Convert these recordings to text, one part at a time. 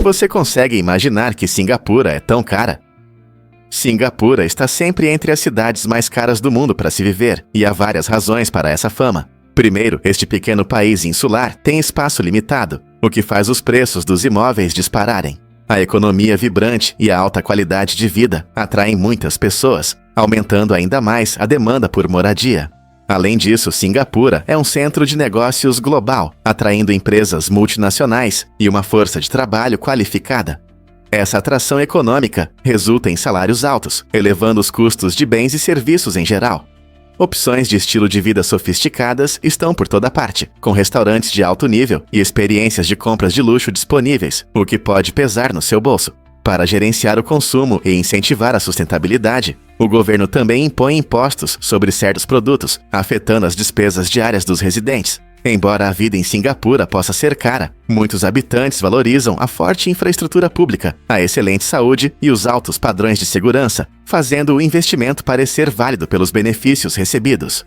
Você consegue imaginar que Cingapura é tão cara? Singapura está sempre entre as cidades mais caras do mundo para se viver, e há várias razões para essa fama. Primeiro, este pequeno país insular tem espaço limitado, o que faz os preços dos imóveis dispararem. A economia vibrante e a alta qualidade de vida atraem muitas pessoas, aumentando ainda mais a demanda por moradia. Além disso, Cingapura é um centro de negócios global, atraindo empresas multinacionais e uma força de trabalho qualificada. Essa atração econômica resulta em salários altos, elevando os custos de bens e serviços em geral. Opções de estilo de vida sofisticadas estão por toda parte, com restaurantes de alto nível e experiências de compras de luxo disponíveis, o que pode pesar no seu bolso. Para gerenciar o consumo e incentivar a sustentabilidade, o governo também impõe impostos sobre certos produtos, afetando as despesas diárias dos residentes. Embora a vida em Cingapura possa ser cara, muitos habitantes valorizam a forte infraestrutura pública, a excelente saúde e os altos padrões de segurança, fazendo o investimento parecer válido pelos benefícios recebidos.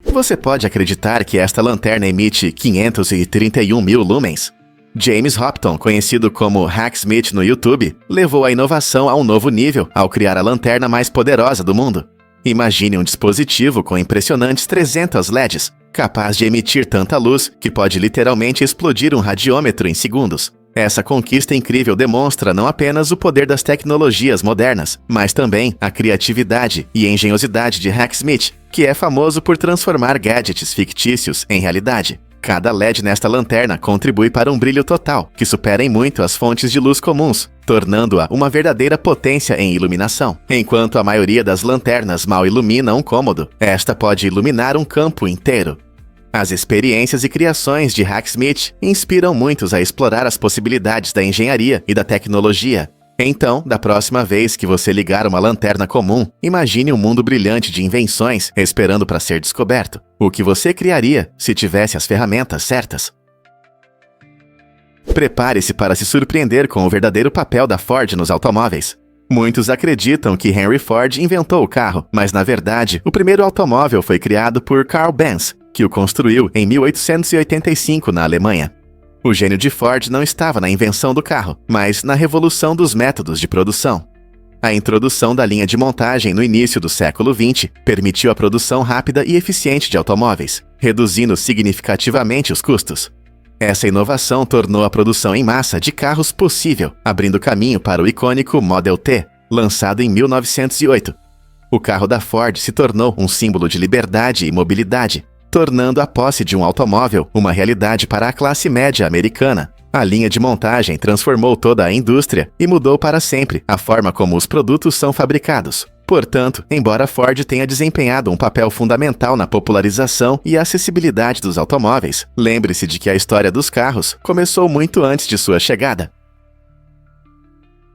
Você pode acreditar que esta lanterna emite 531 mil lumens? James Hopton, conhecido como Hacksmith no YouTube, levou a inovação a um novo nível ao criar a lanterna mais poderosa do mundo. Imagine um dispositivo com impressionantes 300 LEDs, capaz de emitir tanta luz que pode literalmente explodir um radiômetro em segundos. Essa conquista incrível demonstra não apenas o poder das tecnologias modernas, mas também a criatividade e engenhosidade de Hacksmith, que é famoso por transformar gadgets fictícios em realidade. Cada LED nesta lanterna contribui para um brilho total, que supera em muito as fontes de luz comuns, tornando-a uma verdadeira potência em iluminação. Enquanto a maioria das lanternas mal ilumina um cômodo, esta pode iluminar um campo inteiro. As experiências e criações de Hacksmith inspiram muitos a explorar as possibilidades da engenharia e da tecnologia. Então, da próxima vez que você ligar uma lanterna comum, imagine um mundo brilhante de invenções esperando para ser descoberto. O que você criaria se tivesse as ferramentas certas? Prepare-se para se surpreender com o verdadeiro papel da Ford nos automóveis. Muitos acreditam que Henry Ford inventou o carro, mas na verdade, o primeiro automóvel foi criado por Carl Benz, que o construiu em 1885 na Alemanha. O gênio de Ford não estava na invenção do carro, mas na revolução dos métodos de produção. A introdução da linha de montagem no início do século XX permitiu a produção rápida e eficiente de automóveis, reduzindo significativamente os custos. Essa inovação tornou a produção em massa de carros possível, abrindo caminho para o icônico Model T, lançado em 1908. O carro da Ford se tornou um símbolo de liberdade e mobilidade, tornando a posse de um automóvel uma realidade para a classe média americana. A linha de montagem transformou toda a indústria e mudou para sempre a forma como os produtos são fabricados. Portanto, embora Ford tenha desempenhado um papel fundamental na popularização e acessibilidade dos automóveis, lembre-se de que a história dos carros começou muito antes de sua chegada.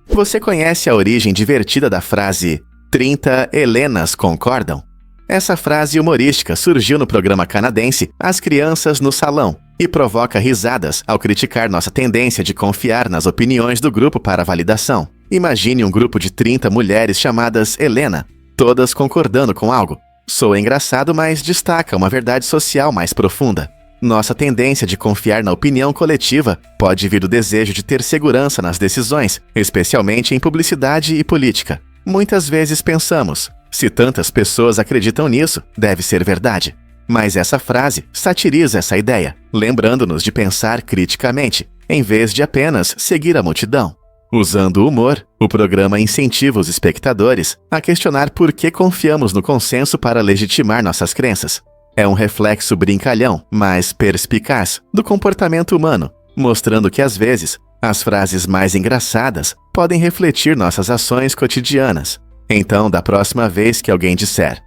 Você conhece a origem divertida da frase 30 Helenas concordam? Essa frase humorística surgiu no programa canadense As Crianças no Salão e provoca risadas ao criticar nossa tendência de confiar nas opiniões do grupo para validação. Imagine um grupo de 30 mulheres chamadas Helena, todas concordando com algo. Soa engraçado, mas destaca uma verdade social mais profunda. Nossa tendência de confiar na opinião coletiva pode vir do desejo de ter segurança nas decisões, especialmente em publicidade e política. Muitas vezes pensamos, se tantas pessoas acreditam nisso, deve ser verdade. Mas essa frase satiriza essa ideia, lembrando-nos de pensar criticamente, em vez de apenas seguir a multidão. Usando o humor, o programa incentiva os espectadores a questionar por que confiamos no consenso para legitimar nossas crenças. É um reflexo brincalhão, mas perspicaz, do comportamento humano, mostrando que às vezes, as frases mais engraçadas podem refletir nossas ações cotidianas. Então, da próxima vez que alguém disser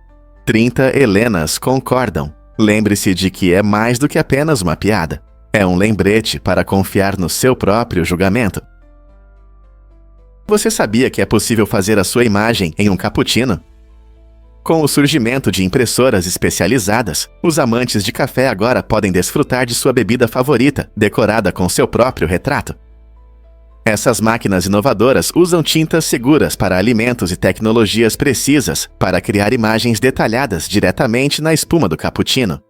30 Helenas concordam, lembre-se de que é mais do que apenas uma piada. É um lembrete para confiar no seu próprio julgamento. Você sabia que é possível fazer a sua imagem em um cappuccino? Com o surgimento de impressoras especializadas, os amantes de café agora podem desfrutar de sua bebida favorita, decorada com seu próprio retrato. Essas máquinas inovadoras usam tintas seguras para alimentos e tecnologias precisas para criar imagens detalhadas diretamente na espuma do cappuccino.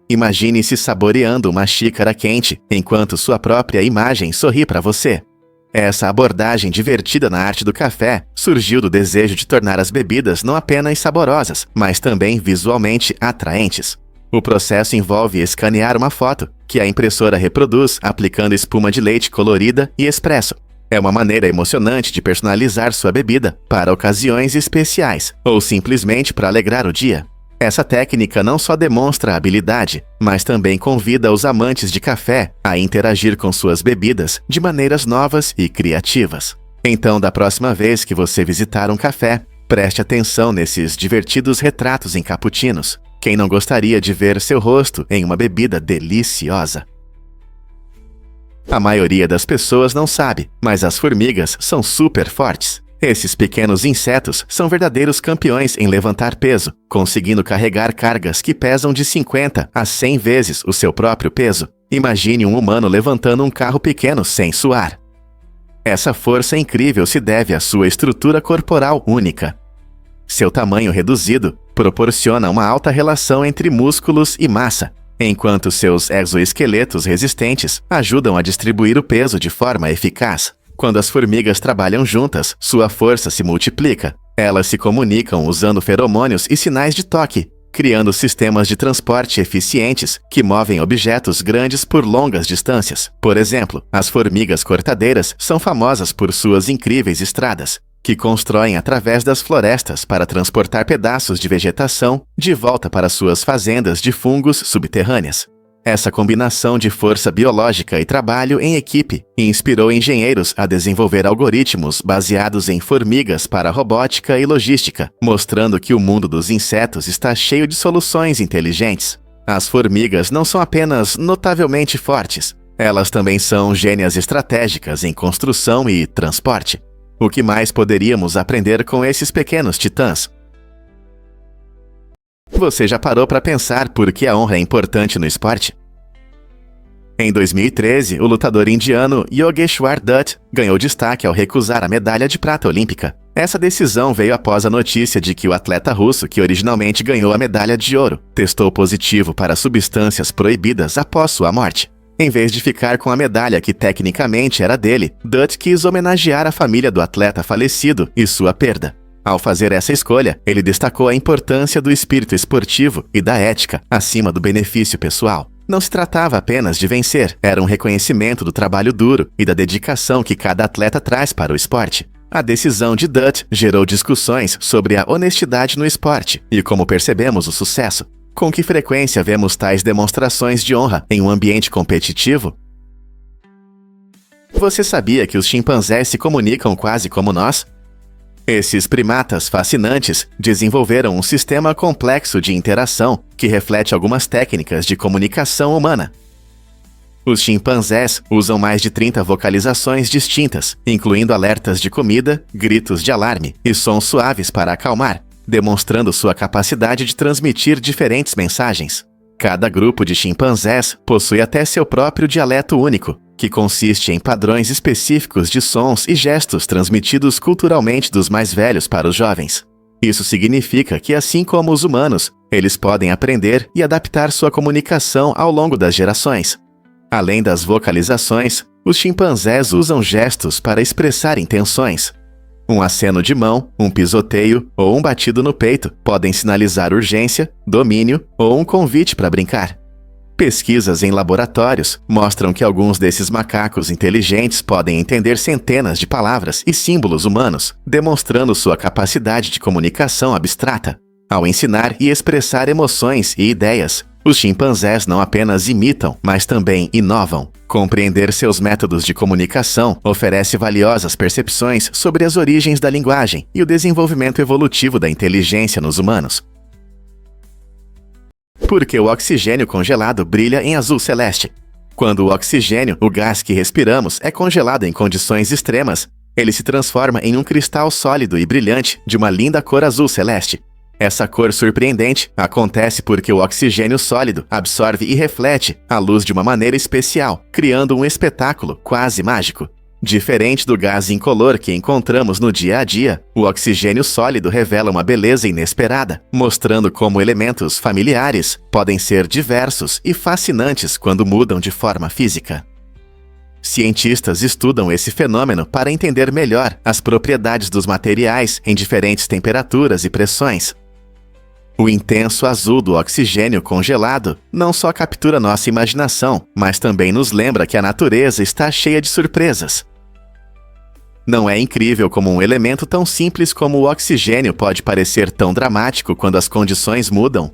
Imagine-se saboreando uma xícara quente, enquanto sua própria imagem sorri para você. Essa abordagem divertida na arte do café surgiu do desejo de tornar as bebidas não apenas saborosas, mas também visualmente atraentes. O processo envolve escanear uma foto, que a impressora reproduz aplicando espuma de leite colorida e expresso. É uma maneira emocionante de personalizar sua bebida para ocasiões especiais, ou simplesmente para alegrar o dia. Essa técnica não só demonstra habilidade, mas também convida os amantes de café a interagir com suas bebidas de maneiras novas e criativas. Então, da próxima vez que você visitar um café, preste atenção nesses divertidos retratos em cappuccinos. Quem não gostaria de ver seu rosto em uma bebida deliciosa? A maioria das pessoas não sabe, mas as formigas são super fortes. Esses pequenos insetos são verdadeiros campeões em levantar peso, conseguindo carregar cargas que pesam de 50 a 100 vezes o seu próprio peso. Imagine um humano levantando um carro pequeno sem suar. Essa força incrível se deve à sua estrutura corporal única. Seu tamanho reduzido proporciona uma alta relação entre músculos e massa, enquanto seus exoesqueletos resistentes ajudam a distribuir o peso de forma eficaz. Quando as formigas trabalham juntas, sua força se multiplica. Elas se comunicam usando feromônios e sinais de toque, criando sistemas de transporte eficientes que movem objetos grandes por longas distâncias. Por exemplo, as formigas cortadeiras são famosas por suas incríveis estradas, que constroem através das florestas para transportar pedaços de vegetação de volta para suas fazendas de fungos subterrâneas. Essa combinação de força biológica e trabalho em equipe inspirou engenheiros a desenvolver algoritmos baseados em formigas para robótica e logística, mostrando que o mundo dos insetos está cheio de soluções inteligentes. As formigas não são apenas notavelmente fortes, elas também são gênias estratégicas em construção e transporte. O que mais poderíamos aprender com esses pequenos titãs? Você já parou para pensar por que a honra é importante no esporte? Em 2013, o lutador indiano Yogeshwar Dutt ganhou destaque ao recusar a medalha de prata olímpica. Essa decisão veio após a notícia de que o atleta russo, que originalmente ganhou a medalha de ouro, testou positivo para substâncias proibidas após sua morte. Em vez de ficar com a medalha que tecnicamente era dele, Dutt quis homenagear a família do atleta falecido e sua perda. Ao fazer essa escolha, ele destacou a importância do espírito esportivo e da ética acima do benefício pessoal. Não se tratava apenas de vencer, era um reconhecimento do trabalho duro e da dedicação que cada atleta traz para o esporte. A decisão de Dutt gerou discussões sobre a honestidade no esporte e como percebemos o sucesso. Com que frequência vemos tais demonstrações de honra em um ambiente competitivo? Você sabia que os chimpanzés se comunicam quase como nós? Esses primatas fascinantes desenvolveram um sistema complexo de interação que reflete algumas técnicas de comunicação humana. Os chimpanzés usam mais de 30 vocalizações distintas, incluindo alertas de comida, gritos de alarme e sons suaves para acalmar, demonstrando sua capacidade de transmitir diferentes mensagens. Cada grupo de chimpanzés possui até seu próprio dialeto único, que consiste em padrões específicos de sons e gestos transmitidos culturalmente dos mais velhos para os jovens. Isso significa que, assim como os humanos, eles podem aprender e adaptar sua comunicação ao longo das gerações. Além das vocalizações, os chimpanzés usam gestos para expressar intenções. Um aceno de mão, um pisoteio ou um batido no peito podem sinalizar urgência, domínio ou um convite para brincar. Pesquisas em laboratórios mostram que alguns desses macacos inteligentes podem entender centenas de palavras e símbolos humanos, demonstrando sua capacidade de comunicação abstrata. Ao ensinar e expressar emoções e ideias, os chimpanzés não apenas imitam, mas também inovam. Compreender seus métodos de comunicação oferece valiosas percepções sobre as origens da linguagem e o desenvolvimento evolutivo da inteligência nos humanos. Por que o oxigênio congelado brilha em azul celeste? Quando o oxigênio, o gás que respiramos, é congelado em condições extremas, ele se transforma em um cristal sólido e brilhante de uma linda cor azul celeste. Essa cor surpreendente acontece porque o oxigênio sólido absorve e reflete a luz de uma maneira especial, criando um espetáculo quase mágico. Diferente do gás incolor que encontramos no dia a dia, o oxigênio sólido revela uma beleza inesperada, mostrando como elementos familiares podem ser diversos e fascinantes quando mudam de forma física. Cientistas estudam esse fenômeno para entender melhor as propriedades dos materiais em diferentes temperaturas e pressões. O intenso azul do oxigênio congelado não só captura nossa imaginação, mas também nos lembra que a natureza está cheia de surpresas. Não é incrível como um elemento tão simples como o oxigênio pode parecer tão dramático quando as condições mudam?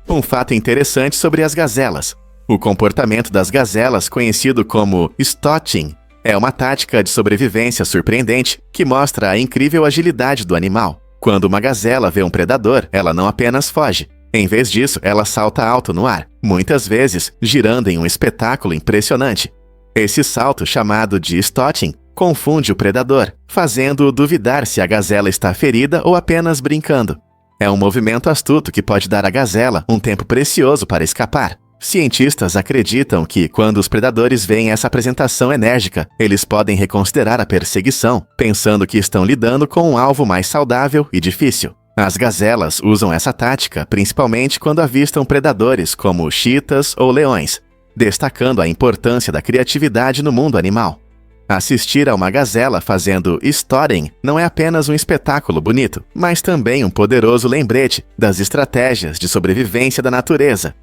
Um fato interessante sobre as gazelas. O comportamento das gazelas, conhecido como stotting, é uma tática de sobrevivência surpreendente que mostra a incrível agilidade do animal. Quando uma gazela vê um predador, ela não apenas foge. Em vez disso, ela salta alto no ar, muitas vezes girando em um espetáculo impressionante. Esse salto, chamado de stotting, confunde o predador, fazendo-o duvidar se a gazela está ferida ou apenas brincando. É um movimento astuto que pode dar à gazela um tempo precioso para escapar. Cientistas acreditam que, quando os predadores veem essa apresentação enérgica, eles podem reconsiderar a perseguição, pensando que estão lidando com um alvo mais saudável e difícil. As gazelas usam essa tática principalmente quando avistam predadores como chitas ou leões, destacando a importância da criatividade no mundo animal. Assistir a uma gazela fazendo stotting não é apenas um espetáculo bonito, mas também um poderoso lembrete das estratégias de sobrevivência da natureza.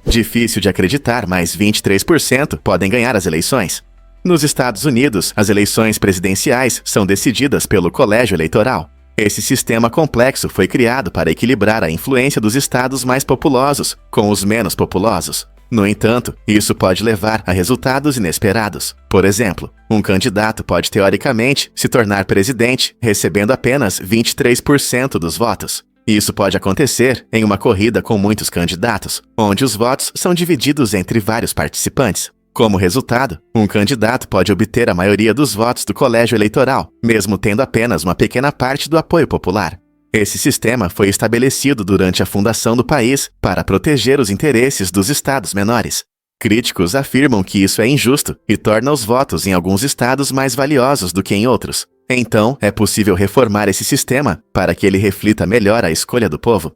Difícil de acreditar, mas 23% podem ganhar as eleições. Nos Estados Unidos, as eleições presidenciais são decididas pelo colégio eleitoral. Esse sistema complexo foi criado para equilibrar a influência dos estados mais populosos com os menos populosos. No entanto, isso pode levar a resultados inesperados. Por exemplo, um candidato pode teoricamente se tornar presidente recebendo apenas 23% dos votos. Isso pode acontecer em uma corrida com muitos candidatos, onde os votos são divididos entre vários participantes. Como resultado, um candidato pode obter a maioria dos votos do colégio eleitoral, mesmo tendo apenas uma pequena parte do apoio popular. Esse sistema foi estabelecido durante a fundação do país para proteger os interesses dos estados menores. Críticos afirmam que isso é injusto e torna os votos em alguns estados mais valiosos do que em outros. Então, é possível reformar esse sistema para que ele reflita melhor a escolha do povo.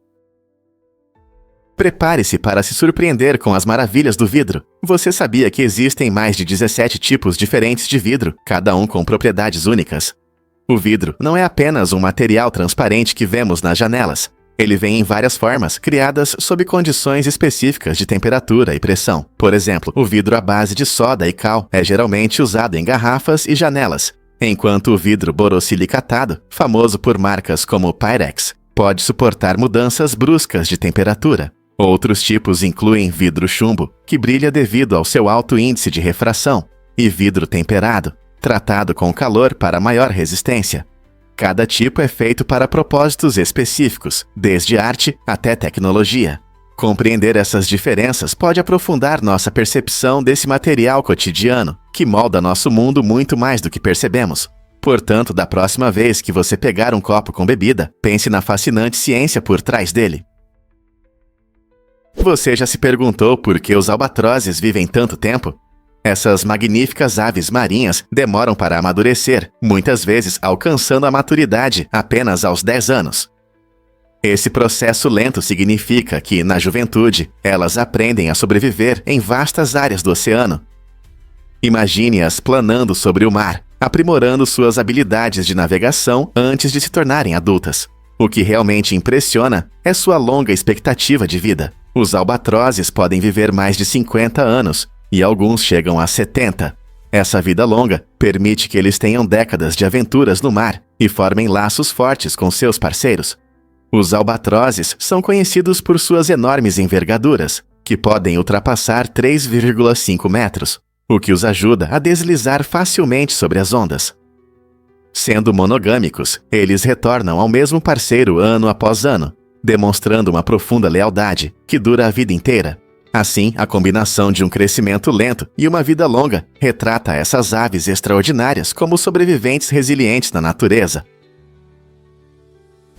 Prepare-se para se surpreender com as maravilhas do vidro. Você sabia que existem mais de 17 tipos diferentes de vidro, cada um com propriedades únicas? O vidro não é apenas um material transparente que vemos nas janelas. Ele vem em várias formas, criadas sob condições específicas de temperatura e pressão. Por exemplo, o vidro à base de soda e cal é geralmente usado em garrafas e janelas, enquanto o vidro borosilicatado, famoso por marcas como Pyrex, pode suportar mudanças bruscas de temperatura. Outros tipos incluem vidro chumbo, que brilha devido ao seu alto índice de refração, e vidro temperado, tratado com calor para maior resistência. Cada tipo é feito para propósitos específicos, desde arte até tecnologia. Compreender essas diferenças pode aprofundar nossa percepção desse material cotidiano, que molda nosso mundo muito mais do que percebemos. Portanto, da próxima vez que você pegar um copo com bebida, pense na fascinante ciência por trás dele. Você já se perguntou por que os albatrozes vivem tanto tempo? Essas magníficas aves marinhas demoram para amadurecer, muitas vezes alcançando a maturidade apenas aos 10 anos. Esse processo lento significa que, na juventude, elas aprendem a sobreviver em vastas áreas do oceano. Imagine-as planando sobre o mar, aprimorando suas habilidades de navegação antes de se tornarem adultas. O que realmente impressiona é sua longa expectativa de vida. Os albatrozes podem viver mais de 50 anos, e alguns chegam a 70. Essa vida longa permite que eles tenham décadas de aventuras no mar e formem laços fortes com seus parceiros. Os albatrozes são conhecidos por suas enormes envergaduras, que podem ultrapassar 3,5 metros, o que os ajuda a deslizar facilmente sobre as ondas. Sendo monogâmicos, eles retornam ao mesmo parceiro ano após ano, demonstrando uma profunda lealdade que dura a vida inteira. Assim, a combinação de um crescimento lento e uma vida longa retrata essas aves extraordinárias como sobreviventes resilientes na natureza.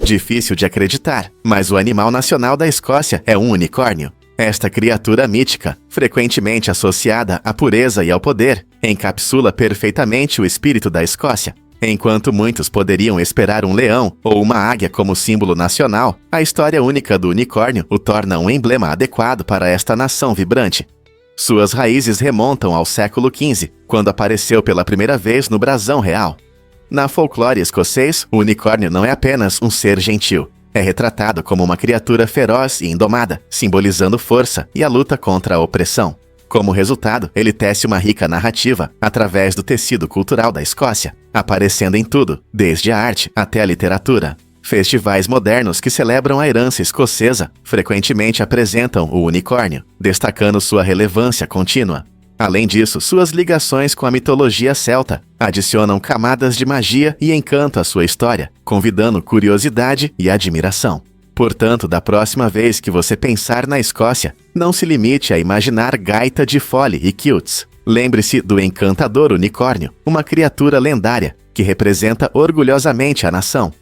Difícil de acreditar, mas o animal nacional da Escócia é um unicórnio. Esta criatura mítica, frequentemente associada à pureza e ao poder, encapsula perfeitamente o espírito da Escócia. Enquanto muitos poderiam esperar um leão ou uma águia como símbolo nacional, a história única do unicórnio o torna um emblema adequado para esta nação vibrante. Suas raízes remontam ao século XV, quando apareceu pela primeira vez no brasão real. Na folclore escocês, o unicórnio não é apenas um ser gentil. É retratado como uma criatura feroz e indomada, simbolizando força e a luta contra a opressão. Como resultado, ele tece uma rica narrativa através do tecido cultural da Escócia, aparecendo em tudo, desde a arte até a literatura. Festivais modernos que celebram a herança escocesa frequentemente apresentam o unicórnio, destacando sua relevância contínua. Além disso, suas ligações com a mitologia celta adicionam camadas de magia e encanto à sua história, convidando curiosidade e admiração. Portanto, da próxima vez que você pensar na Escócia, não se limite a imaginar gaita de fole e kilts. Lembre-se do encantador unicórnio, uma criatura lendária que representa orgulhosamente a nação.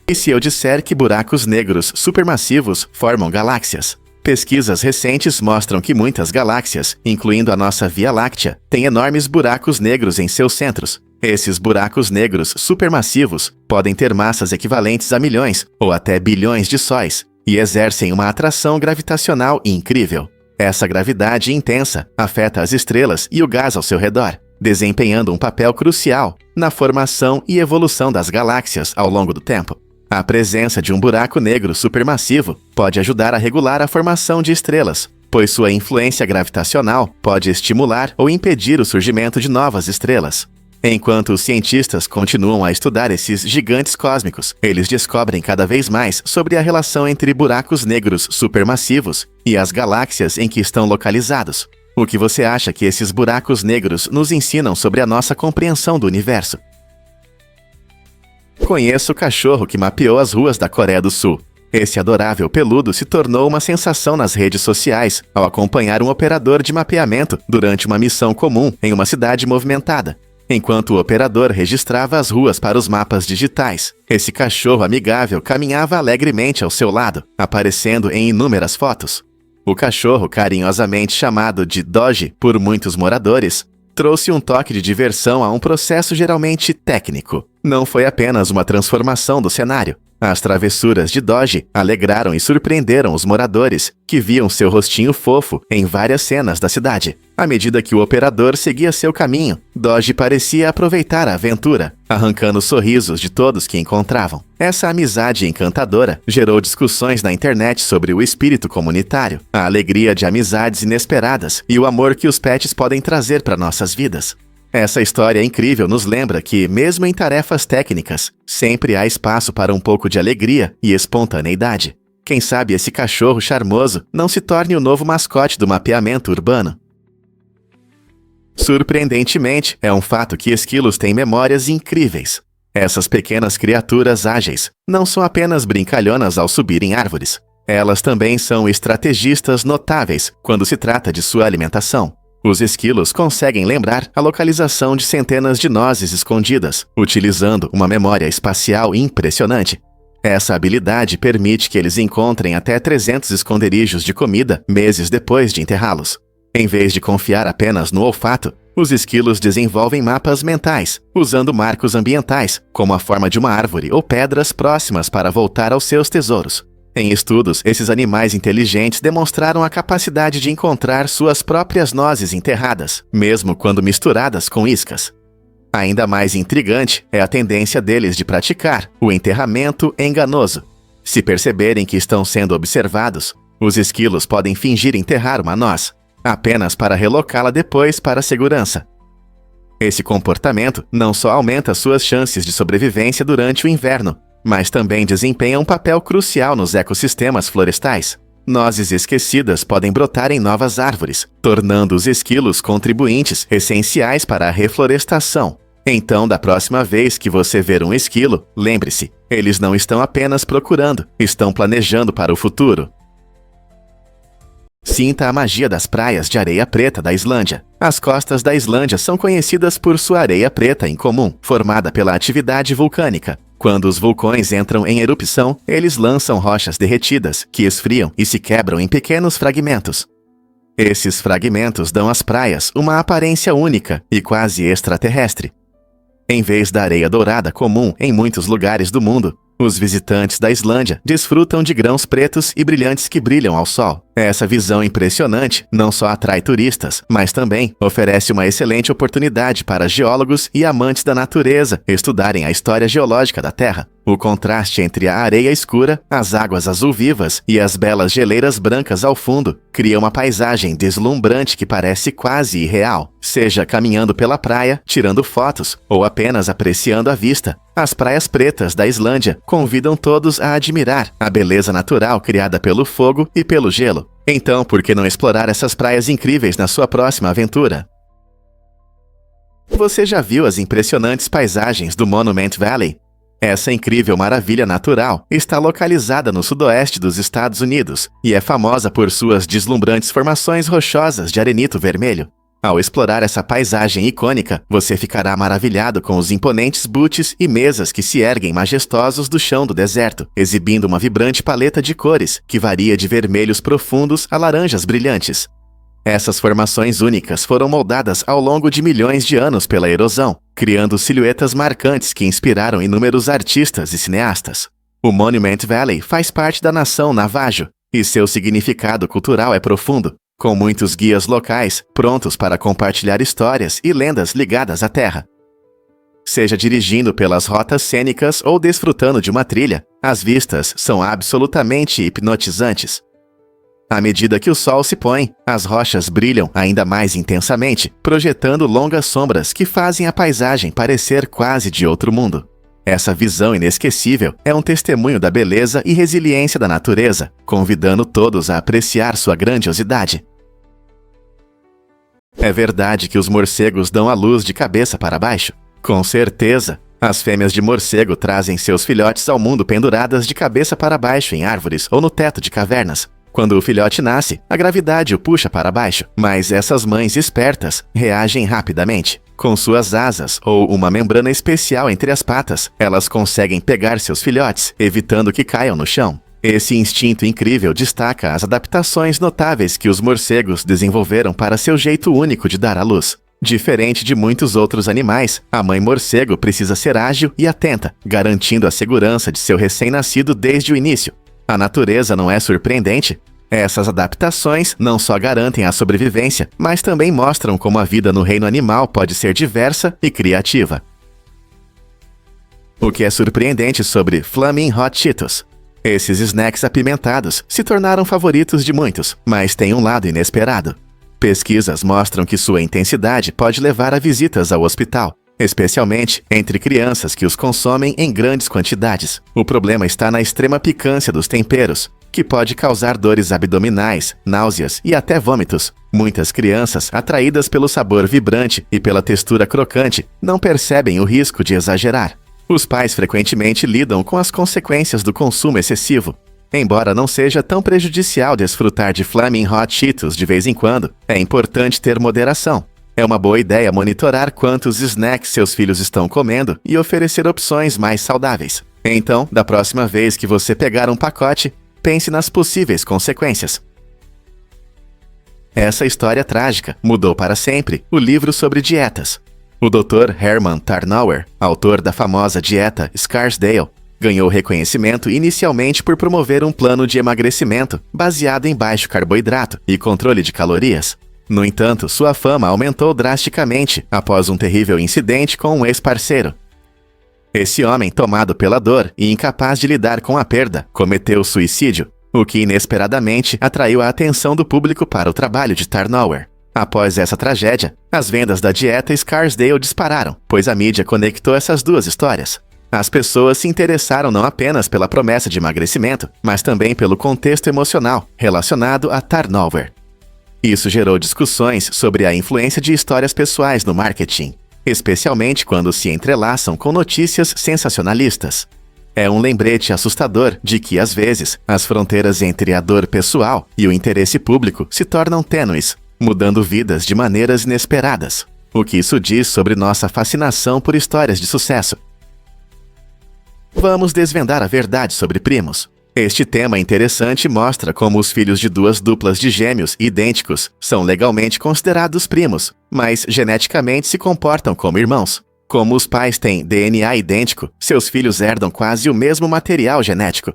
E se eu disser que buracos negros supermassivos formam galáxias? Pesquisas recentes mostram que muitas galáxias, incluindo a nossa Via Láctea, têm enormes buracos negros em seus centros. Esses buracos negros supermassivos podem ter massas equivalentes a milhões ou até bilhões de sóis e exercem uma atração gravitacional incrível. Essa gravidade intensa afeta as estrelas e o gás ao seu redor, desempenhando um papel crucial na formação e evolução das galáxias ao longo do tempo. A presença de um buraco negro supermassivo pode ajudar a regular a formação de estrelas, pois sua influência gravitacional pode estimular ou impedir o surgimento de novas estrelas. Enquanto os cientistas continuam a estudar esses gigantes cósmicos, eles descobrem cada vez mais sobre a relação entre buracos negros supermassivos e as galáxias em que estão localizados. O que você acha que esses buracos negros nos ensinam sobre a nossa compreensão do universo? Conheço o cachorro que mapeou as ruas da Coreia do Sul. Esse adorável peludo se tornou uma sensação nas redes sociais ao acompanhar um operador de mapeamento durante uma missão comum em uma cidade movimentada. Enquanto o operador registrava as ruas para os mapas digitais, esse cachorro amigável caminhava alegremente ao seu lado, aparecendo em inúmeras fotos. O cachorro, carinhosamente chamado de Doge por muitos moradores, trouxe um toque de diversão a um processo geralmente técnico. Não foi apenas uma transformação do cenário. As travessuras de Doge alegraram e surpreenderam os moradores, que viam seu rostinho fofo em várias cenas da cidade. À medida que o operador seguia seu caminho, Doge parecia aproveitar a aventura, arrancando sorrisos de todos que encontravam. Essa amizade encantadora gerou discussões na internet sobre o espírito comunitário, a alegria de amizades inesperadas e o amor que os pets podem trazer para nossas vidas. Essa história incrível nos lembra que, mesmo em tarefas técnicas, sempre há espaço para um pouco de alegria e espontaneidade. Quem sabe esse cachorro charmoso não se torne o novo mascote do mapeamento urbano. Surpreendentemente, é um fato que esquilos têm memórias incríveis. Essas pequenas criaturas ágeis não são apenas brincalhonas ao subir em árvores. Elas também são estrategistas notáveis quando se trata de sua alimentação. Os esquilos conseguem lembrar a localização de centenas de nozes escondidas, utilizando uma memória espacial impressionante. Essa habilidade permite que eles encontrem até 300 esconderijos de comida meses depois de enterrá-los. Em vez de confiar apenas no olfato, os esquilos desenvolvem mapas mentais, usando marcos ambientais, como a forma de uma árvore ou pedras próximas para voltar aos seus tesouros. Em estudos, esses animais inteligentes demonstraram a capacidade de encontrar suas próprias nozes enterradas, mesmo quando misturadas com iscas. Ainda mais intrigante é a tendência deles de praticar o enterramento enganoso. Se perceberem que estão sendo observados, os esquilos podem fingir enterrar uma noz, apenas para relocá-la depois para a segurança. Esse comportamento não só aumenta suas chances de sobrevivência durante o inverno, mas também desempenha um papel crucial nos ecossistemas florestais. Nozes esquecidas podem brotar em novas árvores, tornando os esquilos contribuintes essenciais para a reflorestação. Então, da próxima vez que você ver um esquilo, lembre-se, eles não estão apenas procurando, estão planejando para o futuro. Sinta a magia das praias de areia preta da Islândia. As costas da Islândia são conhecidas por sua areia preta incomum, formada pela atividade vulcânica. Quando os vulcões entram em erupção, eles lançam rochas derretidas, que esfriam e se quebram em pequenos fragmentos. Esses fragmentos dão às praias uma aparência única e quase extraterrestre. Em vez da areia dourada comum em muitos lugares do mundo, os visitantes da Islândia desfrutam de grãos pretos e brilhantes que brilham ao sol. Essa visão impressionante não só atrai turistas, mas também oferece uma excelente oportunidade para geólogos e amantes da natureza estudarem a história geológica da Terra. O contraste entre a areia escura, as águas azul-vivas e as belas geleiras brancas ao fundo cria uma paisagem deslumbrante que parece quase irreal. Seja caminhando pela praia, tirando fotos ou apenas apreciando a vista, as praias pretas da Islândia convidam todos a admirar a beleza natural criada pelo fogo e pelo gelo. Então, por que não explorar essas praias incríveis na sua próxima aventura? Você já viu as impressionantes paisagens do Monument Valley? Essa incrível maravilha natural está localizada no sudoeste dos Estados Unidos e é famosa por suas deslumbrantes formações rochosas de arenito vermelho. Ao explorar essa paisagem icônica, você ficará maravilhado com os imponentes buttes e mesas que se erguem majestosos do chão do deserto, exibindo uma vibrante paleta de cores que varia de vermelhos profundos a laranjas brilhantes. Essas formações únicas foram moldadas ao longo de milhões de anos pela erosão, criando silhuetas marcantes que inspiraram inúmeros artistas e cineastas. O Monument Valley faz parte da nação Navajo, e seu significado cultural é profundo, com muitos guias locais prontos para compartilhar histórias e lendas ligadas à terra. Seja dirigindo pelas rotas cênicas ou desfrutando de uma trilha, as vistas são absolutamente hipnotizantes. À medida que o sol se põe, as rochas brilham ainda mais intensamente, projetando longas sombras que fazem a paisagem parecer quase de outro mundo. Essa visão inesquecível é um testemunho da beleza e resiliência da natureza, convidando todos a apreciar sua grandiosidade. É verdade que os morcegos dão à luz de cabeça para baixo? Com certeza! As fêmeas de morcego trazem seus filhotes ao mundo penduradas de cabeça para baixo em árvores ou no teto de cavernas. Quando o filhote nasce, a gravidade o puxa para baixo, mas essas mães espertas reagem rapidamente. Com suas asas ou uma membrana especial entre as patas, elas conseguem pegar seus filhotes, evitando que caiam no chão. Esse instinto incrível destaca as adaptações notáveis que os morcegos desenvolveram para seu jeito único de dar à luz. Diferente de muitos outros animais, a mãe morcego precisa ser ágil e atenta, garantindo a segurança de seu recém-nascido desde o início. A natureza não é surpreendente? Essas adaptações não só garantem a sobrevivência, mas também mostram como a vida no reino animal pode ser diversa e criativa. O que é surpreendente sobre Flaming Hot Cheetos? Esses snacks apimentados se tornaram favoritos de muitos, mas têm um lado inesperado. Pesquisas mostram que sua intensidade pode levar a visitas ao hospital, especialmente entre crianças que os consomem em grandes quantidades. O problema está na extrema picância dos temperos, que pode causar dores abdominais, náuseas e até vômitos. Muitas crianças, atraídas pelo sabor vibrante e pela textura crocante, não percebem o risco de exagerar. Os pais frequentemente lidam com as consequências do consumo excessivo. Embora não seja tão prejudicial desfrutar de Flaming Hot Cheetos de vez em quando, é importante ter moderação. É uma boa ideia monitorar quantos snacks seus filhos estão comendo e oferecer opções mais saudáveis. Então, da próxima vez que você pegar um pacote, pense nas possíveis consequências. Essa história trágica mudou para sempre o livro sobre dietas. O Dr. Herman Tarnower, autor da famosa dieta Scarsdale, ganhou reconhecimento inicialmente por promover um plano de emagrecimento baseado em baixo carboidrato e controle de calorias. No entanto, sua fama aumentou drasticamente após um terrível incidente com um ex-parceiro. Esse homem, tomado pela dor e incapaz de lidar com a perda, cometeu suicídio, o que inesperadamente atraiu a atenção do público para o trabalho de Tarnower. Após essa tragédia, as vendas da dieta Scarsdale dispararam, pois a mídia conectou essas duas histórias. As pessoas se interessaram não apenas pela promessa de emagrecimento, mas também pelo contexto emocional relacionado a Tarnower. Isso gerou discussões sobre a influência de histórias pessoais no marketing, especialmente quando se entrelaçam com notícias sensacionalistas. É um lembrete assustador de que, às vezes, as fronteiras entre a dor pessoal e o interesse público se tornam tênues, mudando vidas de maneiras inesperadas. O que isso diz sobre nossa fascinação por histórias de sucesso? Vamos desvendar a verdade sobre primos. Este tema interessante mostra como os filhos de duas duplas de gêmeos idênticos são legalmente considerados primos, mas geneticamente se comportam como irmãos. Como os pais têm DNA idêntico, seus filhos herdam quase o mesmo material genético.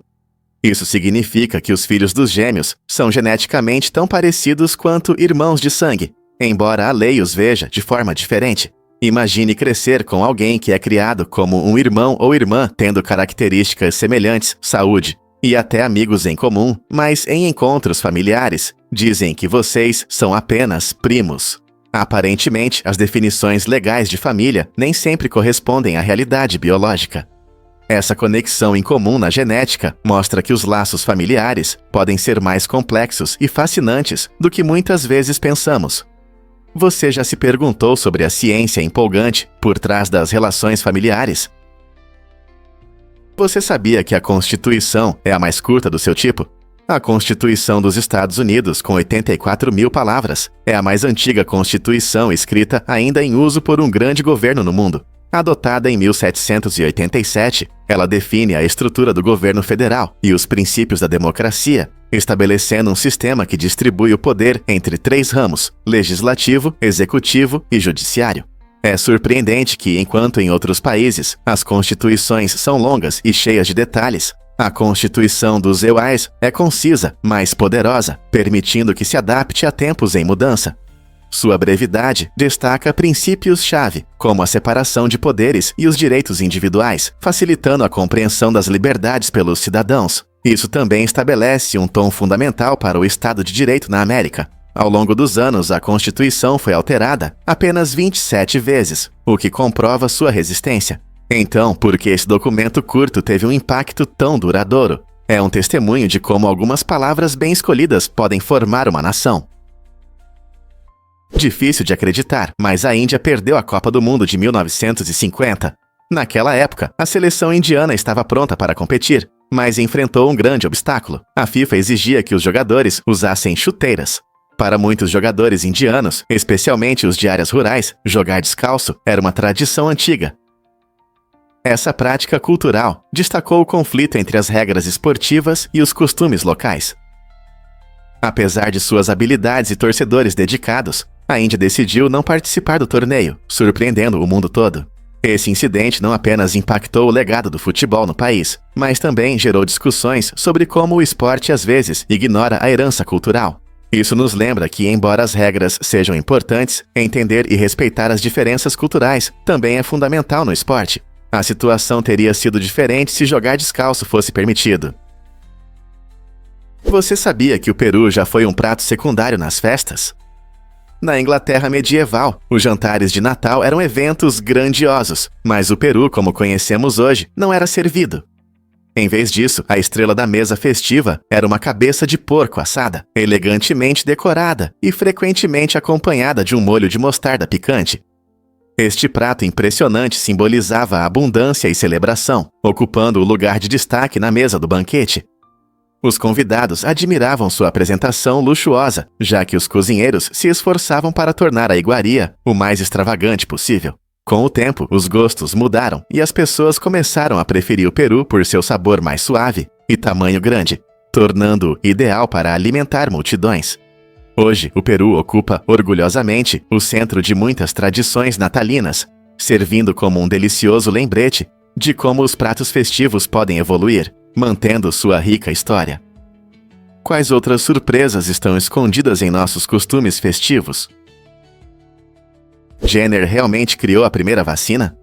Isso significa que os filhos dos gêmeos são geneticamente tão parecidos quanto irmãos de sangue, embora a lei os veja de forma diferente. Imagine crescer com alguém que é criado como um irmão ou irmã tendo características semelhantes, saúde e até amigos em comum, mas em encontros familiares, dizem que vocês são apenas primos. Aparentemente, as definições legais de família nem sempre correspondem à realidade biológica. Essa conexão incomum na genética mostra que os laços familiares podem ser mais complexos e fascinantes do que muitas vezes pensamos. Você já se perguntou sobre a ciência empolgante por trás das relações familiares? Você sabia que a Constituição é a mais curta do seu tipo? A Constituição dos Estados Unidos, com 84 mil palavras, é a mais antiga Constituição escrita ainda em uso por um grande governo no mundo. Adotada em 1787, ela define a estrutura do governo federal e os princípios da democracia, estabelecendo um sistema que distribui o poder entre 3 ramos: legislativo, executivo e judiciário. É surpreendente que, enquanto em outros países as constituições são longas e cheias de detalhes, a Constituição dos EUAs é concisa, mais poderosa, permitindo que se adapte a tempos em mudança. Sua brevidade destaca princípios-chave, como a separação de poderes e os direitos individuais, facilitando a compreensão das liberdades pelos cidadãos. Isso também estabelece um tom fundamental para o Estado de Direito na América. Ao longo dos anos, a Constituição foi alterada apenas 27 vezes, o que comprova sua resistência. Então, por que esse documento curto teve um impacto tão duradouro? É um testemunho de como algumas palavras bem escolhidas podem formar uma nação. Difícil de acreditar, mas a Índia perdeu a Copa do Mundo de 1950. Naquela época, a seleção indiana estava pronta para competir, mas enfrentou um grande obstáculo. A FIFA exigia que os jogadores usassem chuteiras. Para muitos jogadores indianos, especialmente os de áreas rurais, jogar descalço era uma tradição antiga. Essa prática cultural destacou o conflito entre as regras esportivas e os costumes locais. Apesar de suas habilidades e torcedores dedicados, a Índia decidiu não participar do torneio, surpreendendo o mundo todo. Esse incidente não apenas impactou o legado do futebol no país, mas também gerou discussões sobre como o esporte às vezes ignora a herança cultural. Isso nos lembra que, embora as regras sejam importantes, entender e respeitar as diferenças culturais também é fundamental no esporte. A situação teria sido diferente se jogar descalço fosse permitido. Você sabia que o peru já foi um prato secundário nas festas? Na Inglaterra medieval, os jantares de Natal eram eventos grandiosos, mas o peru, como conhecemos hoje, não era servido. Em vez disso, a estrela da mesa festiva era uma cabeça de porco assada, elegantemente decorada e frequentemente acompanhada de um molho de mostarda picante. Este prato impressionante simbolizava a abundância e celebração, ocupando o lugar de destaque na mesa do banquete. Os convidados admiravam sua apresentação luxuosa, já que os cozinheiros se esforçavam para tornar a iguaria o mais extravagante possível. Com o tempo, os gostos mudaram e as pessoas começaram a preferir o peru por seu sabor mais suave e tamanho grande, tornando-o ideal para alimentar multidões. Hoje, o peru ocupa orgulhosamente o centro de muitas tradições natalinas, servindo como um delicioso lembrete de como os pratos festivos podem evoluir, mantendo sua rica história. Quais outras surpresas estão escondidas em nossos costumes festivos? Jenner realmente criou a primeira vacina?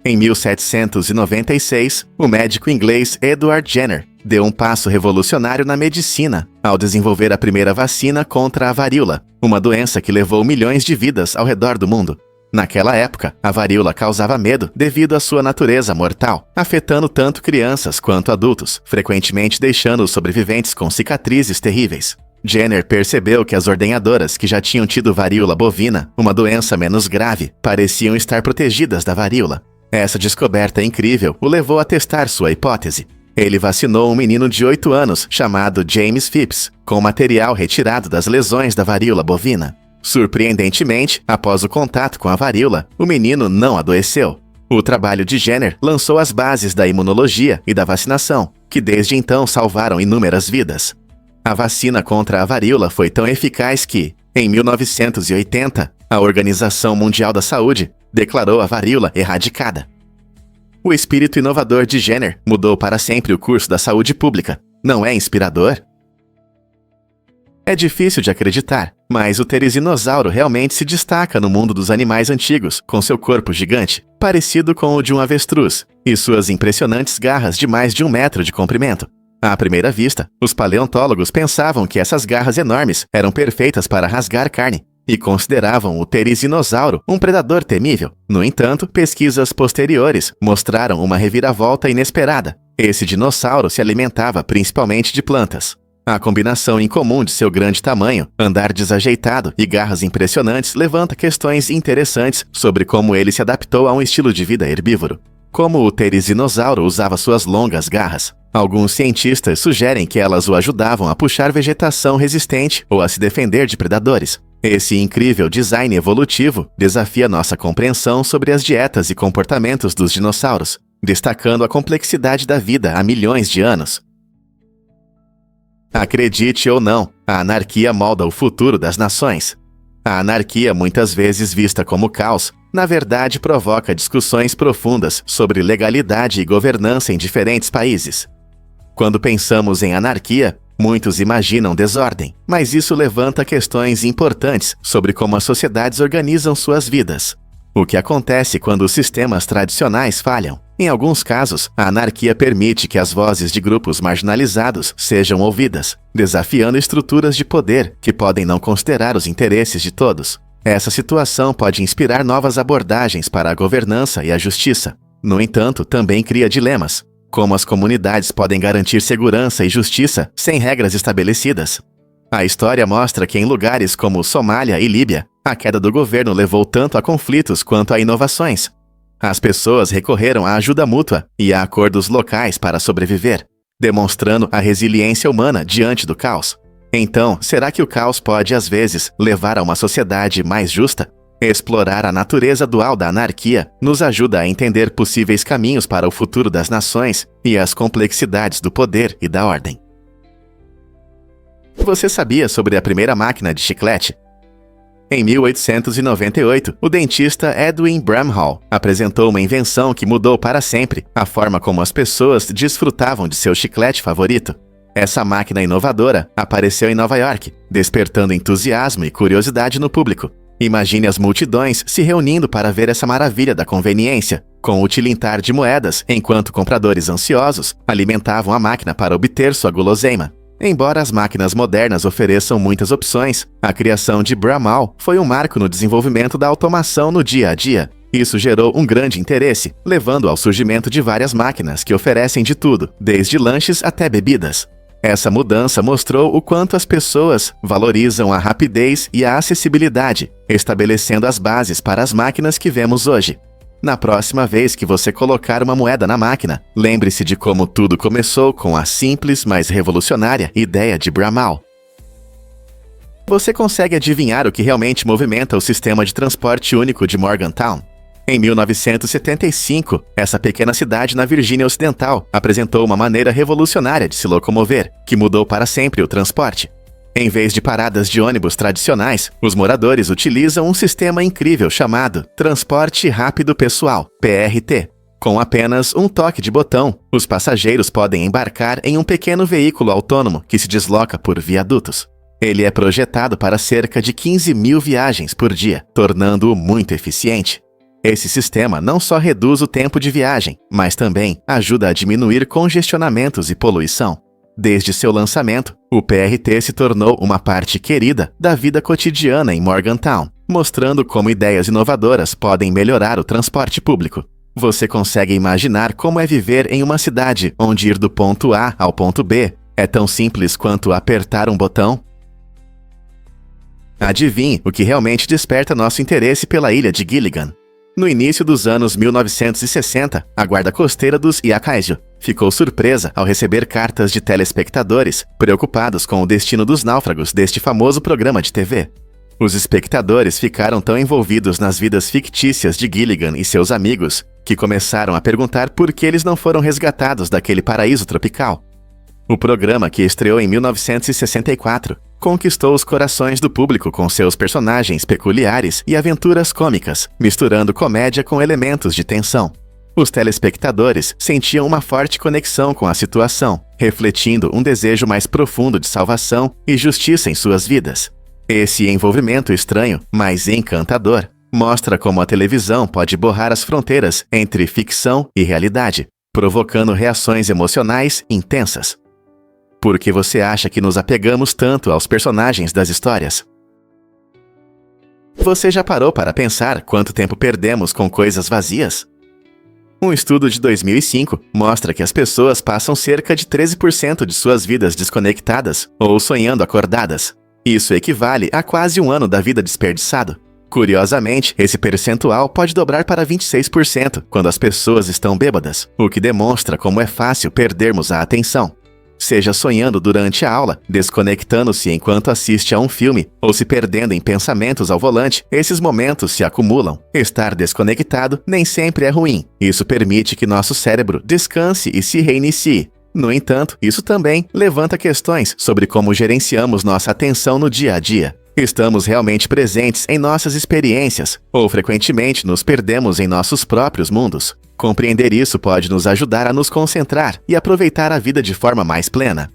Em 1796, o médico inglês Edward Jenner deu um passo revolucionário na medicina ao desenvolver a primeira vacina contra a varíola, uma doença que levou milhões de vidas ao redor do mundo. Naquela época, a varíola causava medo devido à sua natureza mortal, afetando tanto crianças quanto adultos, frequentemente deixando os sobreviventes com cicatrizes terríveis. Jenner percebeu que as ordenhadoras que já tinham tido varíola bovina, uma doença menos grave, pareciam estar protegidas da varíola. Essa descoberta incrível o levou a testar sua hipótese. Ele vacinou um menino de 8 anos chamado James Phipps, com material retirado das lesões da varíola bovina. Surpreendentemente, após o contato com a varíola, o menino não adoeceu. O trabalho de Jenner lançou as bases da imunologia e da vacinação, que desde então salvaram inúmeras vidas. A vacina contra a varíola foi tão eficaz que, em 1980, a Organização Mundial da Saúde declarou a varíola erradicada. O espírito inovador de Jenner mudou para sempre o curso da saúde pública. Não é inspirador? É difícil de acreditar, mas o Therizinosauro realmente se destaca no mundo dos animais antigos, com seu corpo gigante, parecido com o de um avestruz, e suas impressionantes garras de mais de 1 metro de comprimento. À primeira vista, os paleontólogos pensavam que essas garras enormes eram perfeitas para rasgar carne, e consideravam o Therizinosauro um predador temível. No entanto, pesquisas posteriores mostraram uma reviravolta inesperada. Esse dinossauro se alimentava principalmente de plantas. A combinação incomum de seu grande tamanho, andar desajeitado e garras impressionantes levanta questões interessantes sobre como ele se adaptou a um estilo de vida herbívoro. Como o Therizinosauro usava suas longas garras? Alguns cientistas sugerem que elas o ajudavam a puxar vegetação resistente ou a se defender de predadores. Esse incrível design evolutivo desafia nossa compreensão sobre as dietas e comportamentos dos dinossauros, destacando a complexidade da vida há milhões de anos. Acredite ou não, a anarquia molda o futuro das nações. A anarquia, muitas vezes vista como caos, na verdade provoca discussões profundas sobre legalidade e governança em diferentes países. Quando pensamos em anarquia, muitos imaginam desordem, mas isso levanta questões importantes sobre como as sociedades organizam suas vidas. O que acontece quando os sistemas tradicionais falham? Em alguns casos, a anarquia permite que as vozes de grupos marginalizados sejam ouvidas, desafiando estruturas de poder que podem não considerar os interesses de todos. Essa situação pode inspirar novas abordagens para a governança e a justiça. No entanto, também cria dilemas. Como as comunidades podem garantir segurança e justiça sem regras estabelecidas? A história mostra que em lugares como Somália e Líbia, a queda do governo levou tanto a conflitos quanto a inovações. As pessoas recorreram à ajuda mútua e a acordos locais para sobreviver, demonstrando a resiliência humana diante do caos. Então, será que o caos pode, às vezes, levar a uma sociedade mais justa? Explorar a natureza dual da anarquia nos ajuda a entender possíveis caminhos para o futuro das nações e as complexidades do poder e da ordem. Você sabia sobre a primeira máquina de chiclete? Em 1898, o dentista Edwin Bramhall apresentou uma invenção que mudou para sempre a forma como as pessoas desfrutavam de seu chiclete favorito. Essa máquina inovadora apareceu em Nova York, despertando entusiasmo e curiosidade no público. Imagine as multidões se reunindo para ver essa maravilha da conveniência, com o tilintar de moedas, enquanto compradores ansiosos alimentavam a máquina para obter sua guloseima. Embora as máquinas modernas ofereçam muitas opções, a criação de Bramhall foi um marco no desenvolvimento da automação no dia a dia. Isso gerou um grande interesse, levando ao surgimento de várias máquinas que oferecem de tudo, desde lanches até bebidas. Essa mudança mostrou o quanto as pessoas valorizam a rapidez e a acessibilidade, estabelecendo as bases para as máquinas que vemos hoje. Na próxima vez que você colocar uma moeda na máquina, lembre-se de como tudo começou com a simples, mas revolucionária ideia de Bramhall. Você consegue adivinhar o que realmente movimenta o sistema de transporte único de Morgantown? Em 1975, essa pequena cidade na Virgínia Ocidental apresentou uma maneira revolucionária de se locomover, que mudou para sempre o transporte. Em vez de paradas de ônibus tradicionais, os moradores utilizam um sistema incrível chamado Transporte Rápido Pessoal, PRT. Com apenas um toque de botão, os passageiros podem embarcar em um pequeno veículo autônomo que se desloca por viadutos. Ele é projetado para cerca de 15.000 viagens por dia, tornando-o muito eficiente. Esse sistema não só reduz o tempo de viagem, mas também ajuda a diminuir congestionamentos e poluição. Desde seu lançamento, o PRT se tornou uma parte querida da vida cotidiana em Morgantown, mostrando como ideias inovadoras podem melhorar o transporte público. Você consegue imaginar como é viver em uma cidade onde ir do ponto A ao ponto B é tão simples quanto apertar um botão? Adivinhe o que realmente desperta nosso interesse pela ilha de Gilligan. No início dos anos 1960, a guarda costeira dos Yakuza ficou surpresa ao receber cartas de telespectadores preocupados com o destino dos náufragos deste famoso programa de TV. Os espectadores ficaram tão envolvidos nas vidas fictícias de Gilligan e seus amigos que começaram a perguntar por que eles não foram resgatados daquele paraíso tropical. O programa, que estreou em 1964, conquistou os corações do público com seus personagens peculiares e aventuras cômicas, misturando comédia com elementos de tensão. Os telespectadores sentiam uma forte conexão com a situação, refletindo um desejo mais profundo de salvação e justiça em suas vidas. Esse envolvimento estranho, mas encantador, mostra como a televisão pode borrar as fronteiras entre ficção e realidade, provocando reações emocionais intensas. Por que você acha que nos apegamos tanto aos personagens das histórias? Você já parou para pensar quanto tempo perdemos com coisas vazias? Um estudo de 2005 mostra que as pessoas passam cerca de 13% de suas vidas desconectadas ou sonhando acordadas. Isso equivale a quase um ano da vida desperdiçado. Curiosamente, esse percentual pode dobrar para 26% quando as pessoas estão bêbadas, o que demonstra como é fácil perdermos a atenção. Seja sonhando durante a aula, desconectando-se enquanto assiste a um filme, ou se perdendo em pensamentos ao volante, esses momentos se acumulam. Estar desconectado nem sempre é ruim. Isso permite que nosso cérebro descanse e se reinicie. No entanto, isso também levanta questões sobre como gerenciamos nossa atenção no dia a dia. Estamos realmente presentes em nossas experiências, ou frequentemente nos perdemos em nossos próprios mundos? Compreender isso pode nos ajudar a nos concentrar e aproveitar a vida de forma mais plena.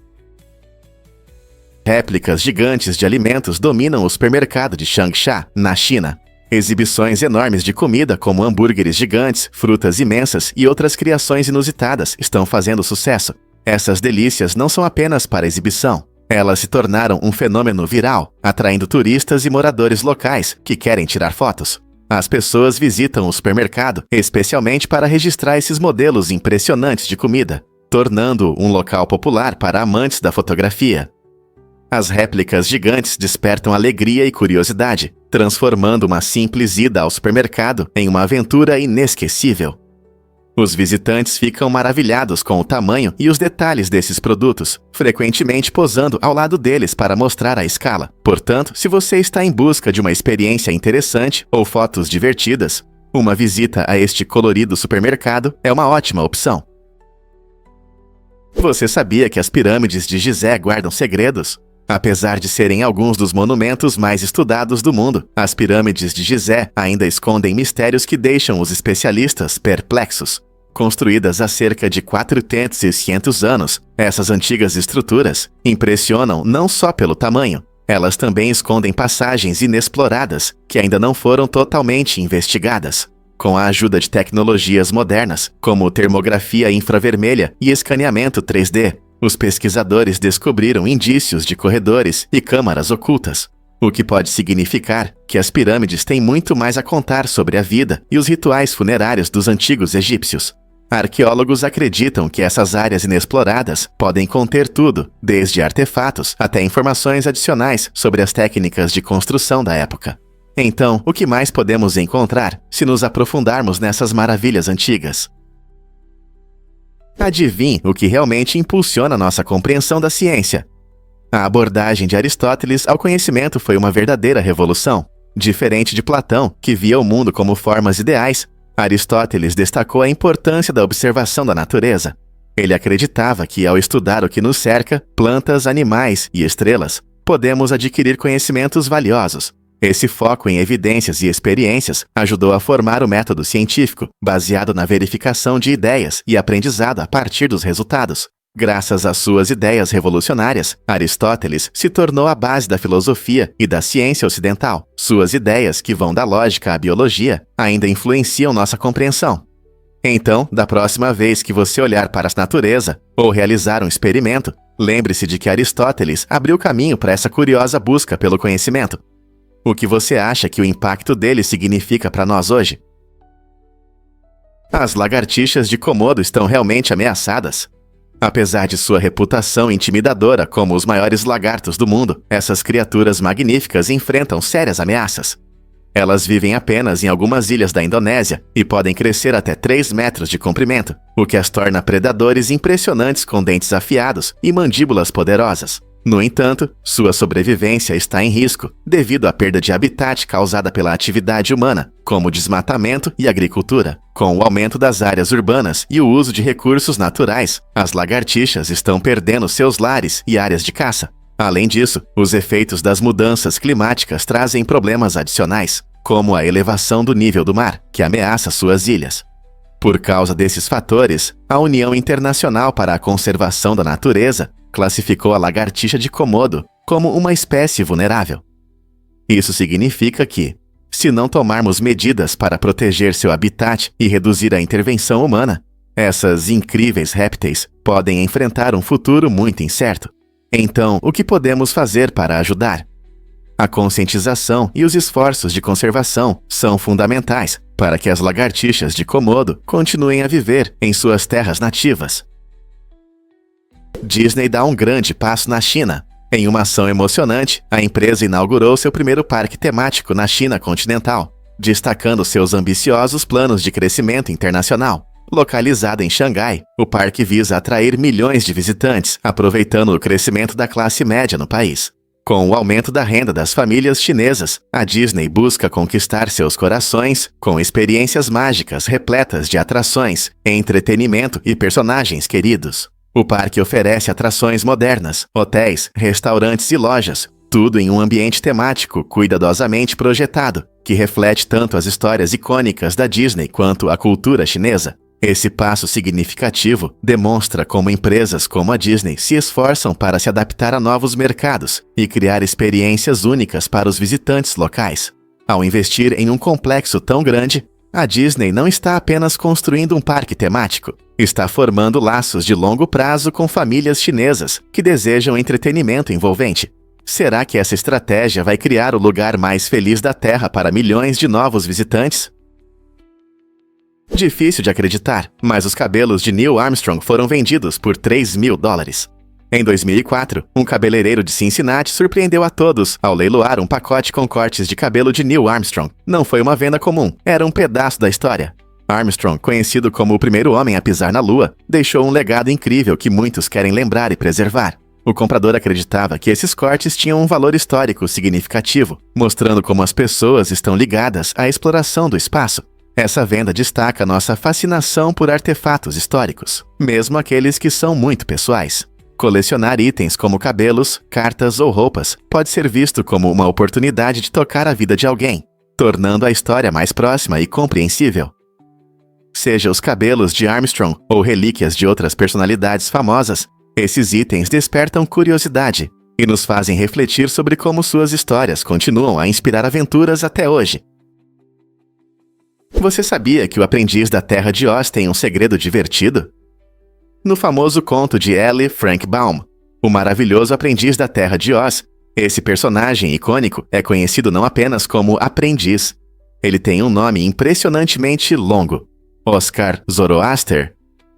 Réplicas gigantes de alimentos dominam o supermercado de Changsha, na China. Exibições enormes de comida, como hambúrgueres gigantes, frutas imensas e outras criações inusitadas, estão fazendo sucesso. Essas delícias não são apenas para exibição. Elas se tornaram um fenômeno viral, atraindo turistas e moradores locais que querem tirar fotos. As pessoas visitam o supermercado especialmente para registrar esses modelos impressionantes de comida, tornando-o um local popular para amantes da fotografia. As réplicas gigantes despertam alegria e curiosidade, transformando uma simples ida ao supermercado em uma aventura inesquecível. Os visitantes ficam maravilhados com o tamanho e os detalhes desses produtos, frequentemente posando ao lado deles para mostrar a escala. Portanto, se você está em busca de uma experiência interessante ou fotos divertidas, uma visita a este colorido supermercado é uma ótima opção. Você sabia que as pirâmides de Gizé guardam segredos? Apesar de serem alguns dos monumentos mais estudados do mundo, as pirâmides de Gizé ainda escondem mistérios que deixam os especialistas perplexos. Construídas há cerca de 400 anos, essas antigas estruturas impressionam não só pelo tamanho, elas também escondem passagens inexploradas que ainda não foram totalmente investigadas. Com a ajuda de tecnologias modernas, como termografia infravermelha e escaneamento 3D, os pesquisadores descobriram indícios de corredores e câmaras ocultas, o que pode significar que as pirâmides têm muito mais a contar sobre a vida e os rituais funerários dos antigos egípcios. Arqueólogos acreditam que essas áreas inexploradas podem conter tudo, desde artefatos até informações adicionais sobre as técnicas de construção da época. Então, o que mais podemos encontrar se nos aprofundarmos nessas maravilhas antigas? Adivinhe o que realmente impulsiona nossa compreensão da ciência. A abordagem de Aristóteles ao conhecimento foi uma verdadeira revolução. Diferente de Platão, que via o mundo como formas ideais, Aristóteles destacou a importância da observação da natureza. Ele acreditava que, ao estudar o que nos cerca, plantas, animais e estrelas, podemos adquirir conhecimentos valiosos. Esse foco em evidências e experiências ajudou a formar o método científico, baseado na verificação de ideias e aprendizado a partir dos resultados. Graças às suas ideias revolucionárias, Aristóteles se tornou a base da filosofia e da ciência ocidental. Suas ideias, que vão da lógica à biologia, ainda influenciam nossa compreensão. Então, da próxima vez que você olhar para a natureza ou realizar um experimento, lembre-se de que Aristóteles abriu caminho para essa curiosa busca pelo conhecimento. O que você acha que o impacto dele significa para nós hoje? As lagartixas de Komodo estão realmente ameaçadas. Apesar de sua reputação intimidadora como os maiores lagartos do mundo, essas criaturas magníficas enfrentam sérias ameaças. Elas vivem apenas em algumas ilhas da Indonésia e podem crescer até 3 metros de comprimento, o que as torna predadores impressionantes com dentes afiados e mandíbulas poderosas. No entanto, sua sobrevivência está em risco devido à perda de habitat causada pela atividade humana, como desmatamento e agricultura. Com o aumento das áreas urbanas e o uso de recursos naturais, as lagartixas estão perdendo seus lares e áreas de caça. Além disso, os efeitos das mudanças climáticas trazem problemas adicionais, como a elevação do nível do mar, que ameaça suas ilhas. Por causa desses fatores, a União Internacional para a Conservação da Natureza classificou a lagartixa de Komodo como uma espécie vulnerável. Isso significa que, se não tomarmos medidas para proteger seu habitat e reduzir a intervenção humana, essas incríveis répteis podem enfrentar um futuro muito incerto. Então, o que podemos fazer para ajudar? A conscientização e os esforços de conservação são fundamentais para que as lagartixas de Komodo continuem a viver em suas terras nativas. Disney dá um grande passo na China. Em uma ação emocionante, a empresa inaugurou seu primeiro parque temático na China continental, destacando seus ambiciosos planos de crescimento internacional. Localizado em Xangai, o parque visa atrair milhões de visitantes, aproveitando o crescimento da classe média no país. Com o aumento da renda das famílias chinesas, a Disney busca conquistar seus corações com experiências mágicas repletas de atrações, entretenimento e personagens queridos. O parque oferece atrações modernas, hotéis, restaurantes e lojas, tudo em um ambiente temático cuidadosamente projetado, que reflete tanto as histórias icônicas da Disney quanto a cultura chinesa. Esse passo significativo demonstra como empresas como a Disney se esforçam para se adaptar a novos mercados e criar experiências únicas para os visitantes locais. Ao investir em um complexo tão grande, a Disney não está apenas construindo um parque temático, está formando laços de longo prazo com famílias chinesas que desejam entretenimento envolvente. Será que essa estratégia vai criar o lugar mais feliz da Terra para milhões de novos visitantes? Difícil de acreditar, mas os cabelos de Neil Armstrong foram vendidos por $3.000. Em 2004, um cabeleireiro de Cincinnati surpreendeu a todos ao leiloar um pacote com cortes de cabelo de Neil Armstrong. Não foi uma venda comum, era um pedaço da história. Armstrong, conhecido como o primeiro homem a pisar na Lua, deixou um legado incrível que muitos querem lembrar e preservar. O comprador acreditava que esses cortes tinham um valor histórico significativo, mostrando como as pessoas estão ligadas à exploração do espaço. Essa venda destaca nossa fascinação por artefatos históricos, mesmo aqueles que são muito pessoais. Colecionar itens como cabelos, cartas ou roupas pode ser visto como uma oportunidade de tocar a vida de alguém, tornando a história mais próxima e compreensível. Seja os cabelos de Armstrong ou relíquias de outras personalidades famosas, esses itens despertam curiosidade e nos fazem refletir sobre como suas histórias continuam a inspirar aventuras até hoje. Você sabia que o aprendiz da Terra de Oz tem um segredo divertido? No famoso conto de L. Frank Baum, O Maravilhoso Aprendiz da Terra de Oz, esse personagem icônico é conhecido não apenas como aprendiz. Ele tem um nome impressionantemente longo: Oscar Zoroaster,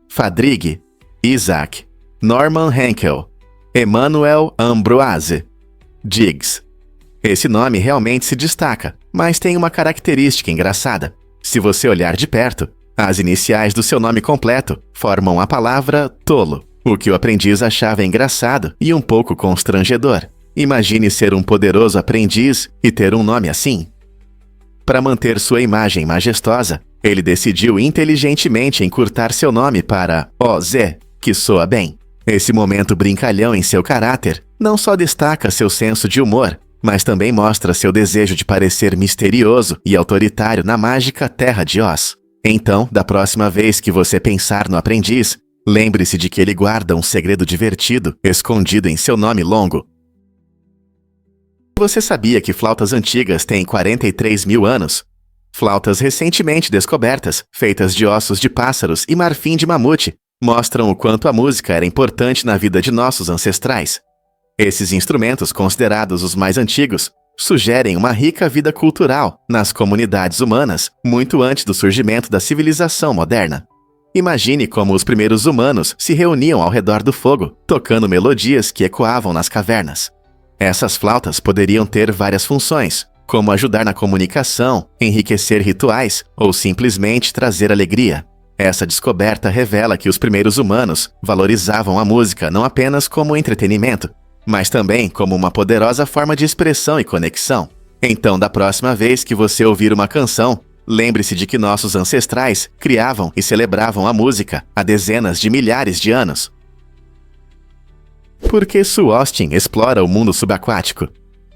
Fadrig, Isaac, Norman Henkel, Emmanuel Ambroise, Diggs. Esse nome realmente se destaca, mas tem uma característica engraçada. Se você olhar de perto, as iniciais do seu nome completo formam a palavra tolo, o que o aprendiz achava engraçado e um pouco constrangedor. Imagine ser um poderoso aprendiz e ter um nome assim. Para manter sua imagem majestosa, ele decidiu inteligentemente encurtar seu nome para OZ, que soa bem. Esse momento brincalhão em seu caráter não só destaca seu senso de humor, mas também mostra seu desejo de parecer misterioso e autoritário na mágica Terra de Oz. Então, da próxima vez que você pensar no aprendiz, lembre-se de que ele guarda um segredo divertido escondido em seu nome longo. Você sabia que flautas antigas têm 43 mil anos? Flautas recentemente descobertas, feitas de ossos de pássaros e marfim de mamute, mostram o quanto a música era importante na vida de nossos ancestrais. Esses instrumentos, considerados os mais antigos, sugerem uma rica vida cultural nas comunidades humanas muito antes do surgimento da civilização moderna. Imagine como os primeiros humanos se reuniam ao redor do fogo, tocando melodias que ecoavam nas cavernas. Essas flautas poderiam ter várias funções, como ajudar na comunicação, enriquecer rituais ou simplesmente trazer alegria. Essa descoberta revela que os primeiros humanos valorizavam a música não apenas como entretenimento, mas também como uma poderosa forma de expressão e conexão. Então, da próxima vez que você ouvir uma canção, lembre-se de que nossos ancestrais criavam e celebravam a música há dezenas de milhares de anos. Por que Sue Austin explora o mundo subaquático?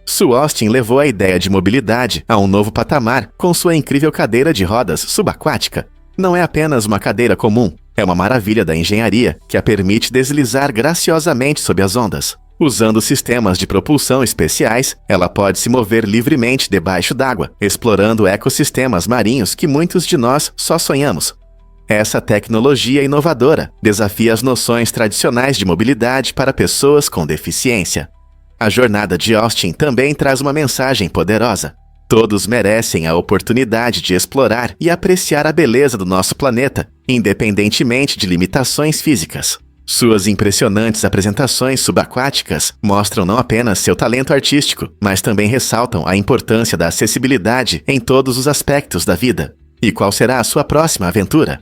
Sue Austin levou a ideia de mobilidade a um novo patamar com sua incrível cadeira de rodas subaquática. Não é apenas uma cadeira comum, é uma maravilha da engenharia que a permite deslizar graciosamente sob as ondas. Usando sistemas de propulsão especiais, ela pode se mover livremente debaixo d'água, explorando ecossistemas marinhos que muitos de nós só sonhamos. Essa tecnologia inovadora desafia as noções tradicionais de mobilidade para pessoas com deficiência. A jornada de Austin também traz uma mensagem poderosa. Todos merecem a oportunidade de explorar e apreciar a beleza do nosso planeta, independentemente de limitações físicas. Suas impressionantes apresentações subaquáticas mostram não apenas seu talento artístico, mas também ressaltam a importância da acessibilidade em todos os aspectos da vida. E qual será a sua próxima aventura?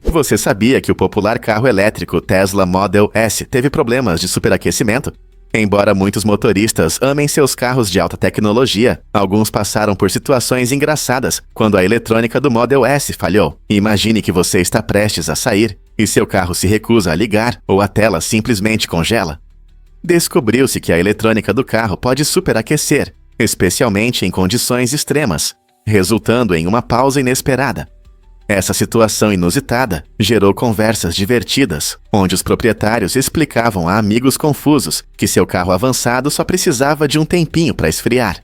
Você sabia que o popular carro elétrico Tesla Model S teve problemas de superaquecimento? Embora muitos motoristas amem seus carros de alta tecnologia, alguns passaram por situações engraçadas quando a eletrônica do Model S falhou. Imagine que você está prestes a sair e seu carro se recusa a ligar ou a tela simplesmente congela. Descobriu-se que a eletrônica do carro pode superaquecer, especialmente em condições extremas, resultando em uma pausa inesperada. Essa situação inusitada gerou conversas divertidas, onde os proprietários explicavam a amigos confusos que seu carro avançado só precisava de um tempinho para esfriar.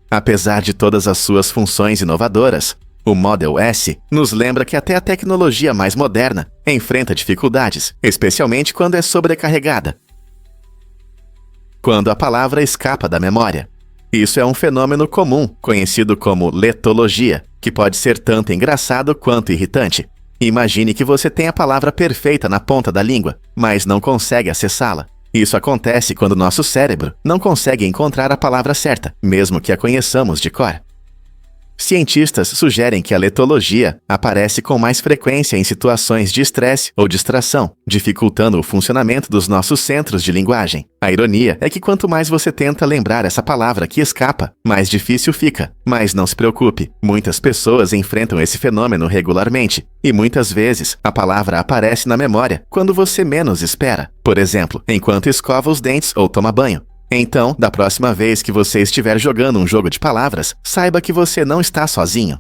Apesar de todas as suas funções inovadoras, o Model S nos lembra que até a tecnologia mais moderna enfrenta dificuldades, especialmente quando é sobrecarregada. Quando a palavra escapa da memória. Isso é um fenômeno comum, conhecido como letologia, que pode ser tanto engraçado quanto irritante. Imagine que você tem a palavra perfeita na ponta da língua, mas não consegue acessá-la. Isso acontece quando nosso cérebro não consegue encontrar a palavra certa, mesmo que a conheçamos de cor. Cientistas sugerem que a letologia aparece com mais frequência em situações de estresse ou distração, dificultando o funcionamento dos nossos centros de linguagem. A ironia é que quanto mais você tenta lembrar essa palavra que escapa, mais difícil fica. Mas não se preocupe, muitas pessoas enfrentam esse fenômeno regularmente, e muitas vezes a palavra aparece na memória quando você menos espera. Por exemplo, enquanto escova os dentes ou toma banho. Então, da próxima vez que você estiver jogando um jogo de palavras, saiba que você não está sozinho.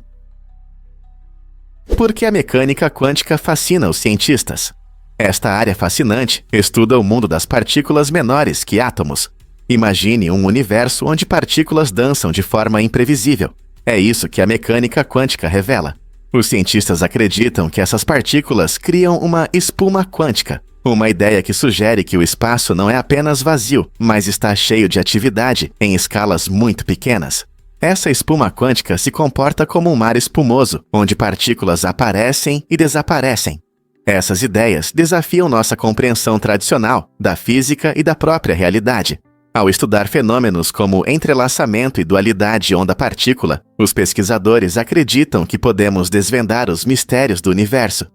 Por que a mecânica quântica fascina os cientistas? Esta área fascinante estuda o mundo das partículas menores que átomos. Imagine um universo onde partículas dançam de forma imprevisível. É isso que a mecânica quântica revela. Os cientistas acreditam que essas partículas criam uma espuma quântica. Uma ideia que sugere que o espaço não é apenas vazio, mas está cheio de atividade em escalas muito pequenas. Essa espuma quântica se comporta como um mar espumoso, onde partículas aparecem e desaparecem. Essas ideias desafiam nossa compreensão tradicional da física e da própria realidade. Ao estudar fenômenos como entrelaçamento e dualidade onda-partícula, os pesquisadores acreditam que podemos desvendar os mistérios do universo.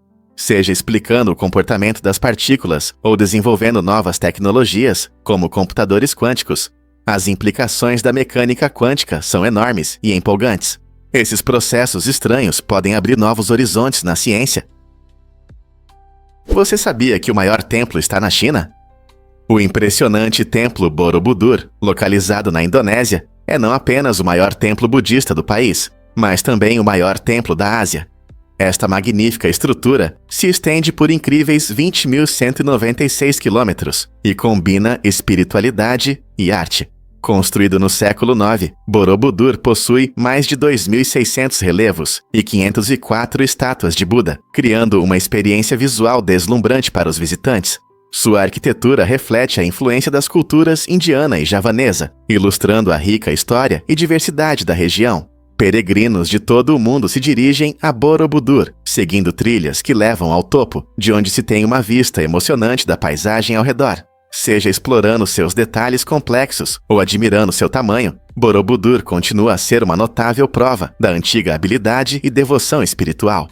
Seja explicando o comportamento das partículas ou desenvolvendo novas tecnologias, como computadores quânticos, as implicações da mecânica quântica são enormes e empolgantes. Esses processos estranhos podem abrir novos horizontes na ciência. Você sabia que o maior templo está na China? O impressionante templo Borobudur, localizado na Indonésia, é não apenas o maior templo budista do país, mas também o maior templo da Ásia. Esta magnífica estrutura se estende por incríveis 20.196 quilômetros e combina espiritualidade e arte. Construído no século IX, Borobudur possui mais de 2.600 relevos e 504 estátuas de Buda, criando uma experiência visual deslumbrante para os visitantes. Sua arquitetura reflete a influência das culturas indiana e javanesa, ilustrando a rica história e diversidade da região. Peregrinos de todo o mundo se dirigem a Borobudur, seguindo trilhas que levam ao topo, de onde se tem uma vista emocionante da paisagem ao redor. Seja explorando seus detalhes complexos ou admirando seu tamanho, Borobudur continua a ser uma notável prova da antiga habilidade e devoção espiritual.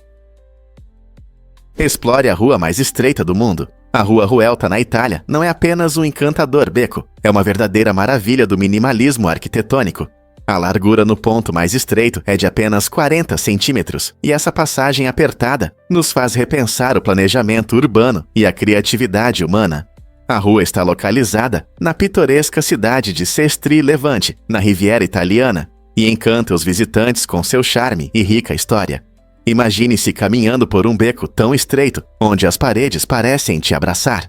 Explore a rua mais estreita do mundo. A Rua Ruelta, na Itália, não é apenas um encantador beco, é uma verdadeira maravilha do minimalismo arquitetônico. A largura no ponto mais estreito é de apenas 40 centímetros, e essa passagem apertada nos faz repensar o planejamento urbano e a criatividade humana. A rua está localizada na pitoresca cidade de Sestri Levante, na Riviera Italiana, e encanta os visitantes com seu charme e rica história. Imagine-se caminhando por um beco tão estreito, onde as paredes parecem te abraçar.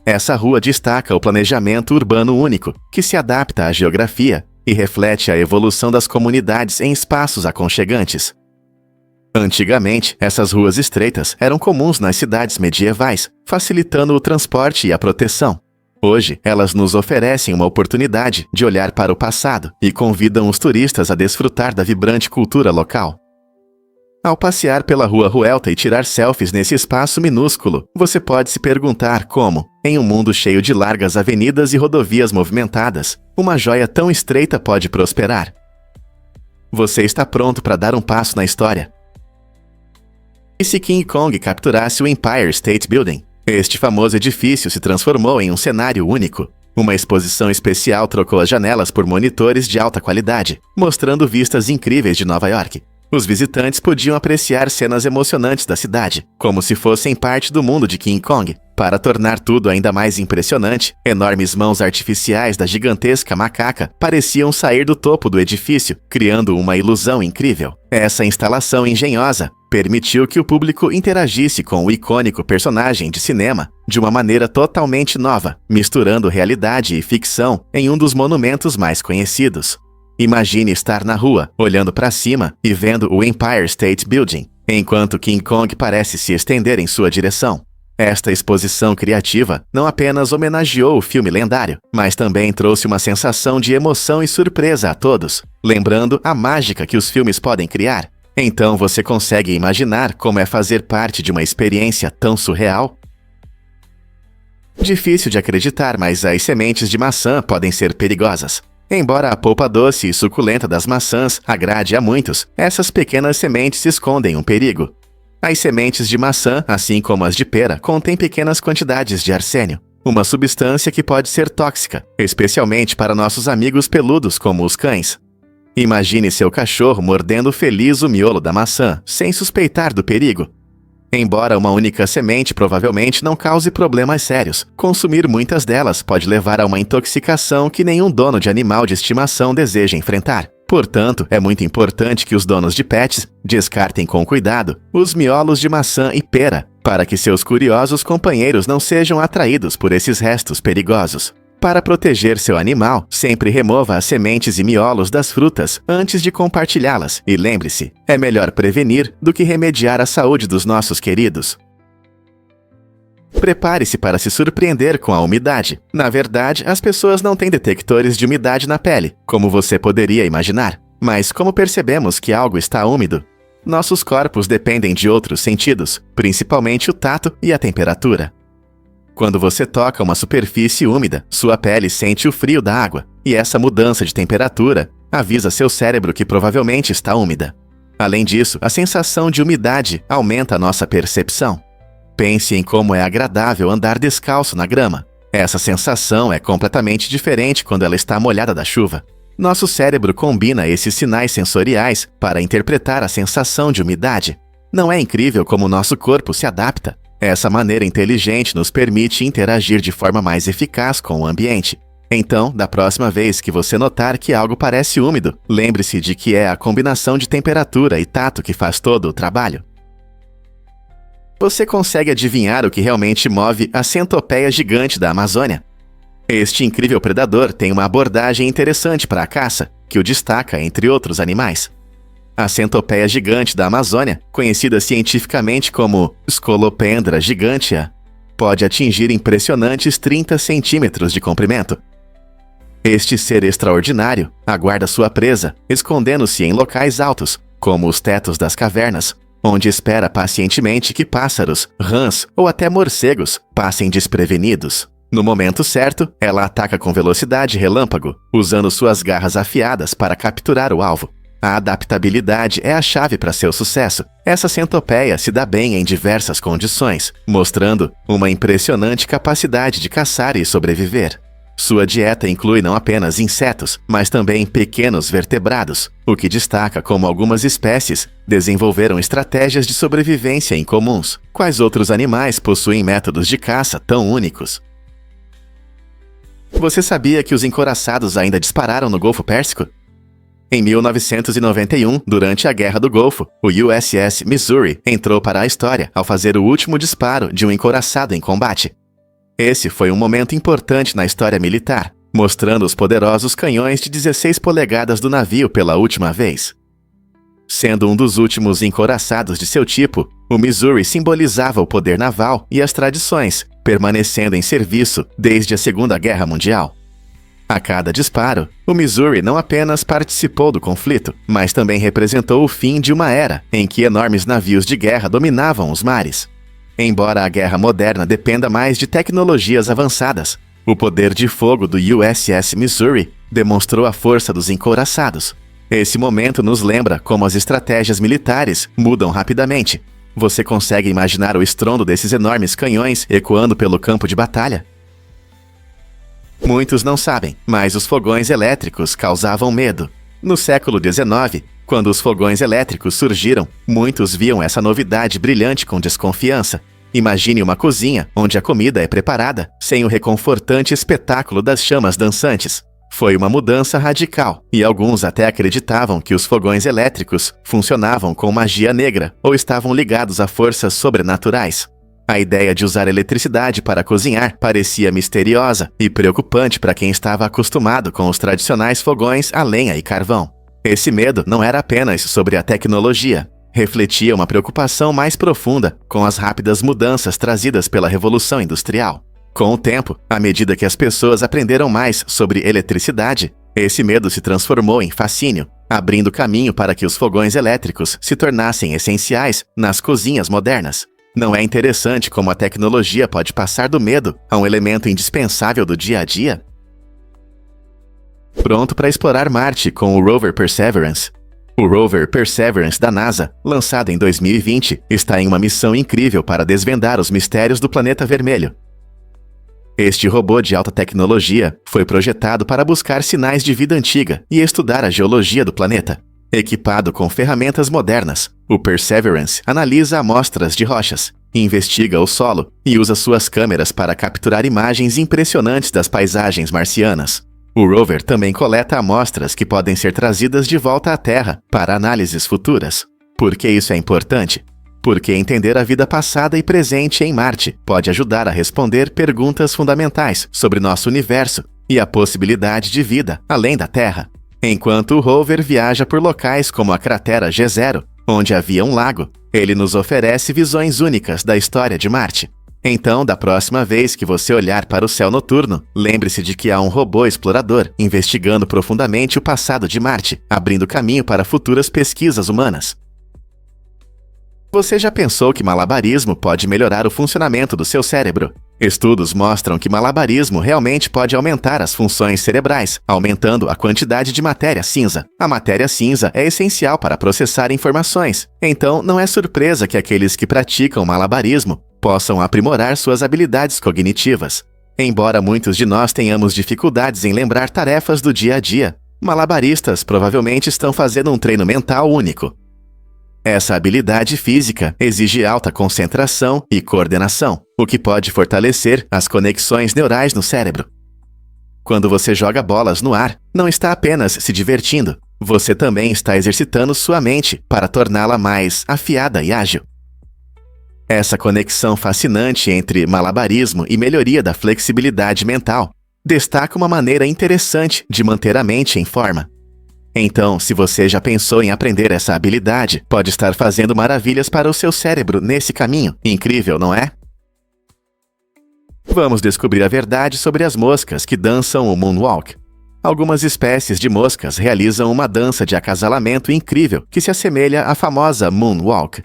Essa rua destaca o planejamento urbano único, que se adapta à geografia e reflete a evolução das comunidades em espaços aconchegantes. Antigamente, essas ruas estreitas eram comuns nas cidades medievais, facilitando o transporte e a proteção. Hoje, elas nos oferecem uma oportunidade de olhar para o passado e convidam os turistas a desfrutar da vibrante cultura local. Ao passear pela Rua Ruelta e tirar selfies nesse espaço minúsculo, você pode se perguntar como, em um mundo cheio de largas avenidas e rodovias movimentadas, uma joia tão estreita pode prosperar. Você está pronto para dar um passo na história? E se King Kong capturasse o Empire State Building? Este famoso edifício se transformou em um cenário único. Uma exposição especial trocou as janelas por monitores de alta qualidade, mostrando vistas incríveis de Nova York. Os visitantes podiam apreciar cenas emocionantes da cidade, como se fossem parte do mundo de King Kong. Para tornar tudo ainda mais impressionante, enormes mãos artificiais da gigantesca macaca pareciam sair do topo do edifício, criando uma ilusão incrível. Essa instalação engenhosa permitiu que o público interagisse com o icônico personagem de cinema de uma maneira totalmente nova, misturando realidade e ficção em um dos monumentos mais conhecidos. Imagine estar na rua, olhando para cima e vendo o Empire State Building, enquanto King Kong parece se estender em sua direção. Esta exposição criativa não apenas homenageou o filme lendário, mas também trouxe uma sensação de emoção e surpresa a todos, lembrando a mágica que os filmes podem criar. Então você consegue imaginar como é fazer parte de uma experiência tão surreal? Difícil de acreditar, mas as sementes de maçã podem ser perigosas. Embora a polpa doce e suculenta das maçãs agrade a muitos, essas pequenas sementes escondem um perigo. As sementes de maçã, assim como as de pera, contêm pequenas quantidades de arsênio, uma substância que pode ser tóxica, especialmente para nossos amigos peludos como os cães. Imagine seu cachorro mordendo feliz o miolo da maçã, sem suspeitar do perigo. Embora uma única semente provavelmente não cause problemas sérios, consumir muitas delas pode levar a uma intoxicação que nenhum dono de animal de estimação deseja enfrentar. Portanto, é muito importante que os donos de pets descartem com cuidado os miolos de maçã e pera, para que seus curiosos companheiros não sejam atraídos por esses restos perigosos. Para proteger seu animal, sempre remova as sementes e miolos das frutas antes de compartilhá-las. E lembre-se, é melhor prevenir do que remediar a saúde dos nossos queridos. Prepare-se para se surpreender com a umidade. Na verdade, as pessoas não têm detectores de umidade na pele, como você poderia imaginar. Mas como percebemos que algo está úmido? Nossos corpos dependem de outros sentidos, principalmente o tato e a temperatura. Quando você toca uma superfície úmida, sua pele sente o frio da água, e essa mudança de temperatura avisa seu cérebro que provavelmente está úmida. Além disso, a sensação de umidade aumenta a nossa percepção. Pense em como é agradável andar descalço na grama. Essa sensação é completamente diferente quando ela está molhada da chuva. Nosso cérebro combina esses sinais sensoriais para interpretar a sensação de umidade. Não é incrível como nosso corpo se adapta? Essa maneira inteligente nos permite interagir de forma mais eficaz com o ambiente. Então, da próxima vez que você notar que algo parece úmido, lembre-se de que é a combinação de temperatura e tato que faz todo o trabalho. Você consegue adivinhar o que realmente move a centopeia gigante da Amazônia? Este incrível predador tem uma abordagem interessante para a caça, que o destaca entre outros animais. A centopeia gigante da Amazônia, conhecida cientificamente como Scolopendra gigantea, pode atingir impressionantes 30 centímetros de comprimento. Este ser extraordinário aguarda sua presa, escondendo-se em locais altos, como os tetos das cavernas, onde espera pacientemente que pássaros, rãs ou até morcegos passem desprevenidos. No momento certo, ela ataca com velocidade relâmpago, usando suas garras afiadas para capturar o alvo. A adaptabilidade é a chave para seu sucesso. Essa centopeia se dá bem em diversas condições, mostrando uma impressionante capacidade de caçar e sobreviver. Sua dieta inclui não apenas insetos, mas também pequenos vertebrados, o que destaca como algumas espécies desenvolveram estratégias de sobrevivência incomuns. Quais outros animais possuem métodos de caça tão únicos? Você sabia que os encouraçados ainda dispararam no Golfo Pérsico? Em 1991, durante a Guerra do Golfo, o USS Missouri entrou para a história ao fazer o último disparo de um encouraçado em combate. Esse foi um momento importante na história militar, mostrando os poderosos canhões de 16 polegadas do navio pela última vez. Sendo um dos últimos encouraçados de seu tipo, o Missouri simbolizava o poder naval e as tradições, permanecendo em serviço desde a Segunda Guerra Mundial. A cada disparo, o Missouri não apenas participou do conflito, mas também representou o fim de uma era em que enormes navios de guerra dominavam os mares. Embora a guerra moderna dependa mais de tecnologias avançadas, o poder de fogo do USS Missouri demonstrou a força dos encouraçados. Esse momento nos lembra como as estratégias militares mudam rapidamente. Você consegue imaginar o estrondo desses enormes canhões ecoando pelo campo de batalha? Muitos não sabem, mas os fogões elétricos causavam medo. No século XIX, quando os fogões elétricos surgiram, muitos viam essa novidade brilhante com desconfiança. Imagine uma cozinha onde a comida é preparada sem o reconfortante espetáculo das chamas dançantes. Foi uma mudança radical, e alguns até acreditavam que os fogões elétricos funcionavam com magia negra ou estavam ligados a forças sobrenaturais. A ideia de usar eletricidade para cozinhar parecia misteriosa e preocupante para quem estava acostumado com os tradicionais fogões a lenha e carvão. Esse medo não era apenas sobre a tecnologia, refletia uma preocupação mais profunda com as rápidas mudanças trazidas pela Revolução Industrial. Com o tempo, à medida que as pessoas aprenderam mais sobre eletricidade, esse medo se transformou em fascínio, abrindo caminho para que os fogões elétricos se tornassem essenciais nas cozinhas modernas. Não é interessante como a tecnologia pode passar do medo a um elemento indispensável do dia a dia? Pronto para explorar Marte com o rover Perseverance. O rover Perseverance da NASA, lançado em 2020, está em uma missão incrível para desvendar os mistérios do planeta vermelho. Este robô de alta tecnologia foi projetado para buscar sinais de vida antiga e estudar a geologia do planeta. Equipado com ferramentas modernas, o Perseverance analisa amostras de rochas, investiga o solo e usa suas câmeras para capturar imagens impressionantes das paisagens marcianas. O rover também coleta amostras que podem ser trazidas de volta à Terra para análises futuras. Por que isso é importante? Porque entender a vida passada e presente em Marte pode ajudar a responder perguntas fundamentais sobre nosso universo e a possibilidade de vida além da Terra. Enquanto o rover viaja por locais como a cratera G0, onde havia um lago, ele nos oferece visões únicas da história de Marte. Então, da próxima vez que você olhar para o céu noturno, lembre-se de que há um robô explorador investigando profundamente o passado de Marte, abrindo caminho para futuras pesquisas humanas. Você já pensou que malabarismo pode melhorar o funcionamento do seu cérebro? Estudos mostram que malabarismo realmente pode aumentar as funções cerebrais, aumentando a quantidade de matéria cinza. A matéria cinza é essencial para processar informações, então não é surpresa que aqueles que praticam malabarismo possam aprimorar suas habilidades cognitivas. Embora muitos de nós tenhamos dificuldades em lembrar tarefas do dia a dia, malabaristas provavelmente estão fazendo um treino mental único. Essa habilidade física exige alta concentração e coordenação, o que pode fortalecer as conexões neurais no cérebro. Quando você joga bolas no ar, não está apenas se divertindo, você também está exercitando sua mente para torná-la mais afiada e ágil. Essa conexão fascinante entre malabarismo e melhoria da flexibilidade mental destaca uma maneira interessante de manter a mente em forma. Então, se você já pensou em aprender essa habilidade, pode estar fazendo maravilhas para o seu cérebro nesse caminho. Incrível, não é? Vamos descobrir a verdade sobre as moscas que dançam o Moonwalk. Algumas espécies de moscas realizam uma dança de acasalamento incrível que se assemelha à famosa Moonwalk.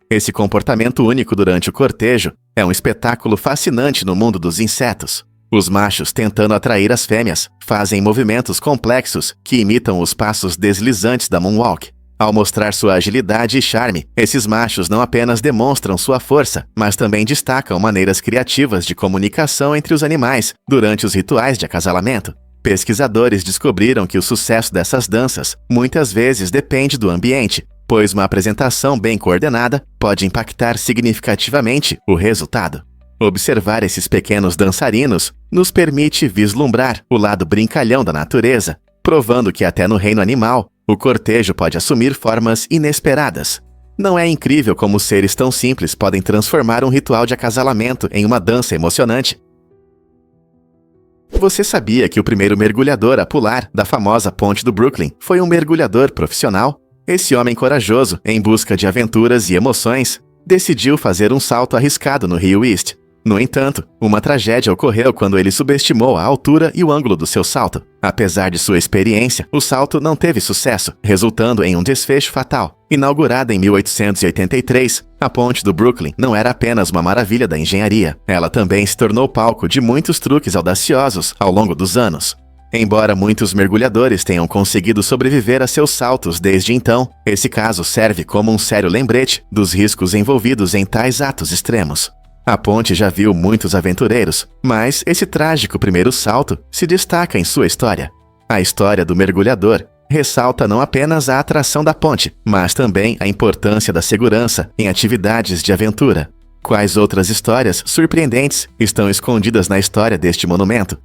Esse comportamento único durante o cortejo é um espetáculo fascinante no mundo dos insetos. Os machos, tentando atrair as fêmeas, fazem movimentos complexos que imitam os passos deslizantes da moonwalk. Ao mostrar sua agilidade e charme, esses machos não apenas demonstram sua força, mas também destacam maneiras criativas de comunicação entre os animais durante os rituais de acasalamento. Pesquisadores descobriram que o sucesso dessas danças muitas vezes depende do ambiente, pois uma apresentação bem coordenada pode impactar significativamente o resultado. Observar esses pequenos dançarinos nos permite vislumbrar o lado brincalhão da natureza, provando que até no reino animal, o cortejo pode assumir formas inesperadas. Não é incrível como seres tão simples podem transformar um ritual de acasalamento em uma dança emocionante? Você sabia que o primeiro mergulhador a pular da famosa ponte do Brooklyn foi um mergulhador profissional? Esse homem corajoso, em busca de aventuras e emoções, decidiu fazer um salto arriscado no Rio East. No entanto, uma tragédia ocorreu quando ele subestimou a altura e o ângulo do seu salto. Apesar de sua experiência, o salto não teve sucesso, resultando em um desfecho fatal. Inaugurada em 1883, a ponte do Brooklyn não era apenas uma maravilha da engenharia. Ela também se tornou palco de muitos truques audaciosos ao longo dos anos. Embora muitos mergulhadores tenham conseguido sobreviver a seus saltos desde então, esse caso serve como um sério lembrete dos riscos envolvidos em tais atos extremos. A ponte já viu muitos aventureiros, mas esse trágico primeiro salto se destaca em sua história. A história do mergulhador ressalta não apenas a atração da ponte, mas também a importância da segurança em atividades de aventura. Quais outras histórias surpreendentes estão escondidas na história deste monumento?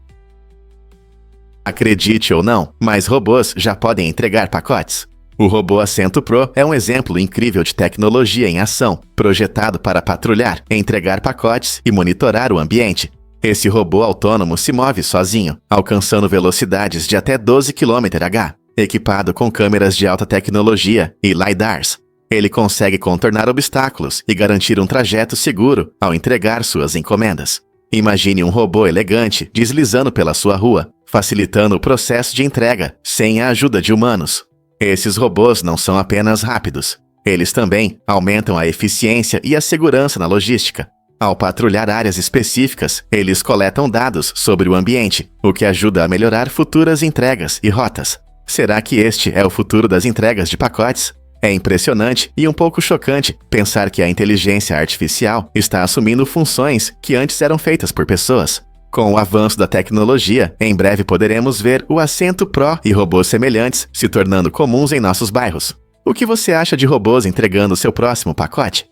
Acredite ou não, mas robôs já podem entregar pacotes. O robô Assento Pro é um exemplo incrível de tecnologia em ação, projetado para patrulhar, entregar pacotes e monitorar o ambiente. Esse robô autônomo se move sozinho, alcançando velocidades de até 12 km/h, equipado com câmeras de alta tecnologia e LiDARs. Ele consegue contornar obstáculos e garantir um trajeto seguro ao entregar suas encomendas. Imagine um robô elegante deslizando pela sua rua, facilitando o processo de entrega sem a ajuda de humanos. Esses robôs não são apenas rápidos, eles também aumentam a eficiência e a segurança na logística. Ao patrulhar áreas específicas, eles coletam dados sobre o ambiente, o que ajuda a melhorar futuras entregas e rotas. Será que este é o futuro das entregas de pacotes? É impressionante e um pouco chocante pensar que a inteligência artificial está assumindo funções que antes eram feitas por pessoas. Com o avanço da tecnologia, em breve poderemos ver o Assento Pro e robôs semelhantes se tornando comuns em nossos bairros. O que você acha de robôs entregando seu próximo pacote?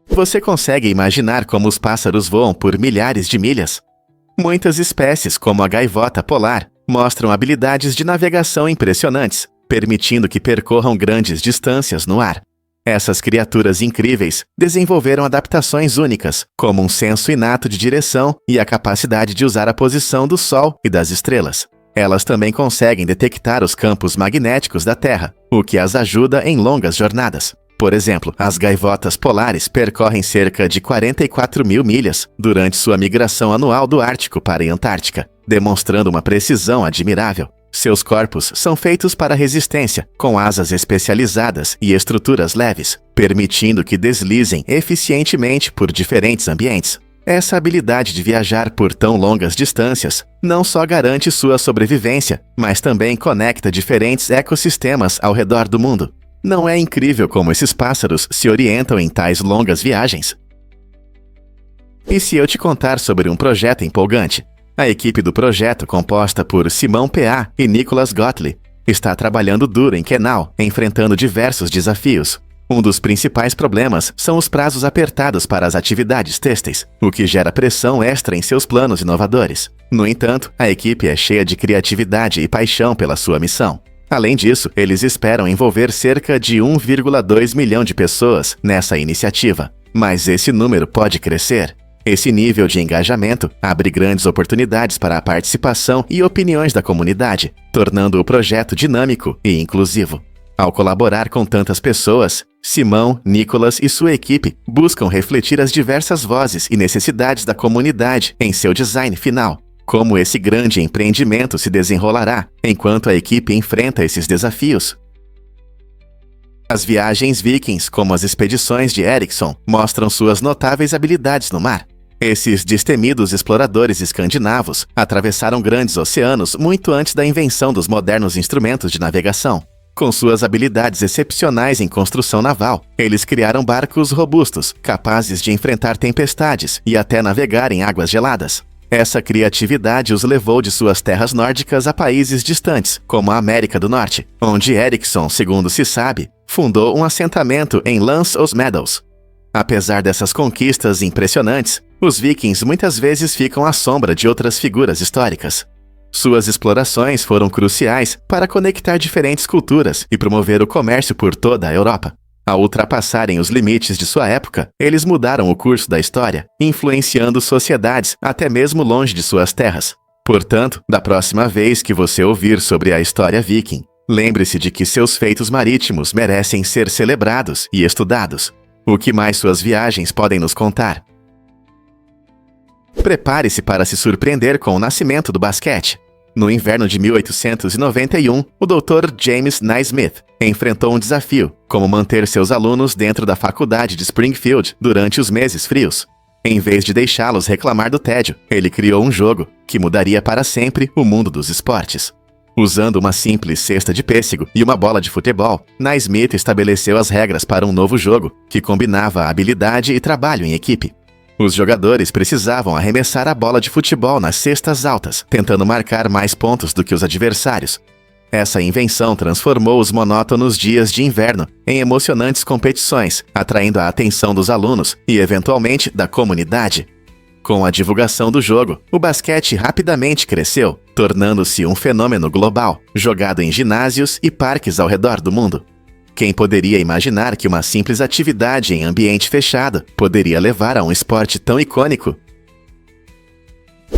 Você consegue imaginar como os pássaros voam por milhares de milhas? Muitas espécies, como a gaivota polar, mostram habilidades de navegação impressionantes, permitindo que percorram grandes distâncias no ar. Essas criaturas incríveis desenvolveram adaptações únicas, como um senso inato de direção e a capacidade de usar a posição do Sol e das estrelas. Elas também conseguem detectar os campos magnéticos da Terra, o que as ajuda em longas jornadas. Por exemplo, as gaivotas polares percorrem cerca de 44 mil milhas durante sua migração anual do Ártico para a Antártica, demonstrando uma precisão admirável. Seus corpos são feitos para resistência, com asas especializadas e estruturas leves, permitindo que deslizem eficientemente por diferentes ambientes. Essa habilidade de viajar por tão longas distâncias não só garante sua sobrevivência, mas também conecta diferentes ecossistemas ao redor do mundo. Não é incrível como esses pássaros se orientam em tais longas viagens? E se eu te contar sobre um projeto empolgante? A equipe do projeto, composta por Simão P.A. e Nicholas Gottlieb, está trabalhando duro em Kenau, enfrentando diversos desafios. Um dos principais problemas são os prazos apertados para as atividades têxteis, o que gera pressão extra em seus planos inovadores. No entanto, a equipe é cheia de criatividade e paixão pela sua missão. Além disso, eles esperam envolver cerca de 1,2 milhão de pessoas nessa iniciativa. Mas esse número pode crescer. Esse nível de engajamento abre grandes oportunidades para a participação e opiniões da comunidade, tornando o projeto dinâmico e inclusivo. Ao colaborar com tantas pessoas, Simão, Nicholas e sua equipe buscam refletir as diversas vozes e necessidades da comunidade em seu design final. Como esse grande empreendimento se desenrolará enquanto a equipe enfrenta esses desafios? As viagens vikings, como as expedições de Ericsson, mostram suas notáveis habilidades no mar. Esses destemidos exploradores escandinavos atravessaram grandes oceanos muito antes da invenção dos modernos instrumentos de navegação. Com suas habilidades excepcionais em construção naval, eles criaram barcos robustos, capazes de enfrentar tempestades e até navegar em águas geladas. Essa criatividade os levou de suas terras nórdicas a países distantes, como a América do Norte, onde Ericsson, segundo se sabe, fundou um assentamento em Lance os Meadows. Apesar dessas conquistas impressionantes, os vikings muitas vezes ficam à sombra de outras figuras históricas. Suas explorações foram cruciais para conectar diferentes culturas e promover o comércio por toda a Europa. Ao ultrapassarem os limites de sua época, eles mudaram o curso da história, influenciando sociedades até mesmo longe de suas terras. Portanto, da próxima vez que você ouvir sobre a história viking, lembre-se de que seus feitos marítimos merecem ser celebrados e estudados. O que mais suas viagens podem nos contar? Prepare-se para se surpreender com o nascimento do basquete. No inverno de 1891, o Dr. James Naismith enfrentou um desafio: como manter seus alunos dentro da faculdade de Springfield durante os meses frios. Em vez de deixá-los reclamar do tédio, ele criou um jogo que mudaria para sempre o mundo dos esportes. Usando uma simples cesta de pêssego e uma bola de futebol, Naismith estabeleceu as regras para um novo jogo que combinava habilidade e trabalho em equipe. Os jogadores precisavam arremessar a bola de futebol nas cestas altas, tentando marcar mais pontos do que os adversários. Essa invenção transformou os monótonos dias de inverno em emocionantes competições, atraindo a atenção dos alunos e, eventualmente, da comunidade. Com a divulgação do jogo, o basquete rapidamente cresceu, tornando-se um fenômeno global, jogado em ginásios e parques ao redor do mundo. Quem poderia imaginar que uma simples atividade em ambiente fechado poderia levar a um esporte tão icônico?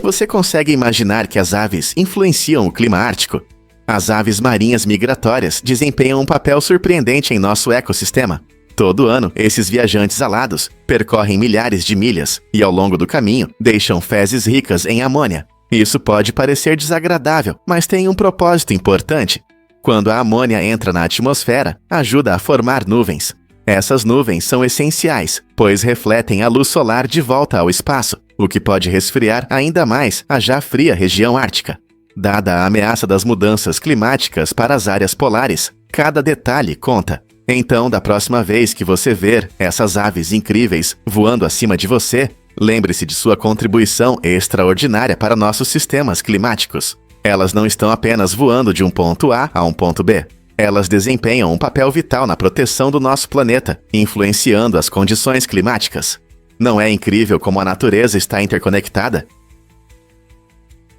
Você consegue imaginar que as aves influenciam o clima ártico? As aves marinhas migratórias desempenham um papel surpreendente em nosso ecossistema. Todo ano, esses viajantes alados percorrem milhares de milhas e, ao longo do caminho, deixam fezes ricas em amônia. Isso pode parecer desagradável, mas tem um propósito importante. Quando a amônia entra na atmosfera, ajuda a formar nuvens. Essas nuvens são essenciais, pois refletem a luz solar de volta ao espaço, o que pode resfriar ainda mais a já fria região ártica. Dada a ameaça das mudanças climáticas para as áreas polares, cada detalhe conta. Então, da próxima vez que você ver essas aves incríveis voando acima de você, lembre-se de sua contribuição extraordinária para nossos sistemas climáticos. Elas não estão apenas voando de um ponto A a um ponto B. Elas desempenham um papel vital na proteção do nosso planeta, influenciando as condições climáticas. Não é incrível como a natureza está interconectada?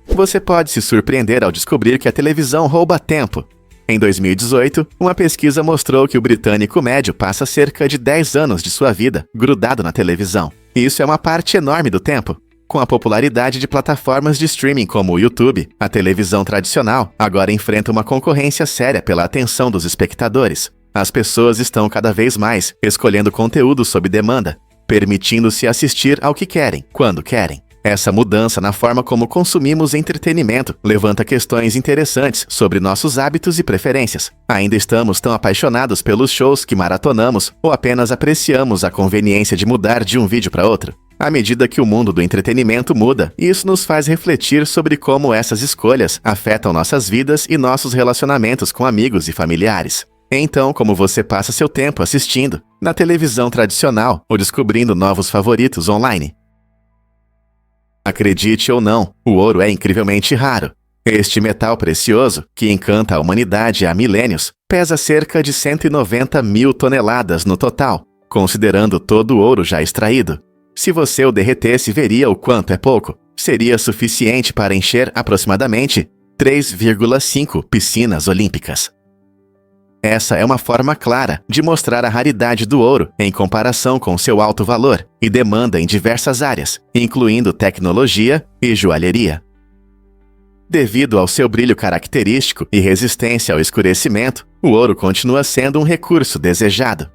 Você pode se surpreender ao descobrir que a televisão rouba tempo. Em 2018, uma pesquisa mostrou que o britânico médio passa cerca de 10 anos de sua vida grudado na televisão. Isso é uma parte enorme do tempo. Com a popularidade de plataformas de streaming como o YouTube, a televisão tradicional agora enfrenta uma concorrência séria pela atenção dos espectadores. As pessoas estão cada vez mais escolhendo conteúdo sob demanda, permitindo-se assistir ao que querem, quando querem. Essa mudança na forma como consumimos entretenimento levanta questões interessantes sobre nossos hábitos e preferências. Ainda estamos tão apaixonados pelos shows que maratonamos ou apenas apreciamos a conveniência de mudar de um vídeo para outro? À medida que o mundo do entretenimento muda, isso nos faz refletir sobre como essas escolhas afetam nossas vidas e nossos relacionamentos com amigos e familiares. Então, como você passa seu tempo assistindo, na televisão tradicional ou descobrindo novos favoritos online? Acredite ou não, o ouro é incrivelmente raro. Este metal precioso, que encanta a humanidade há milênios, pesa cerca de 190 mil toneladas no total, considerando todo o ouro já extraído. Se você o derretesse, veria o quanto é pouco. Seria suficiente para encher aproximadamente 3,5 piscinas olímpicas. Essa é uma forma clara de mostrar a raridade do ouro em comparação com seu alto valor e demanda em diversas áreas, incluindo tecnologia e joalheria. Devido ao seu brilho característico e resistência ao escurecimento, o ouro continua sendo um recurso desejado.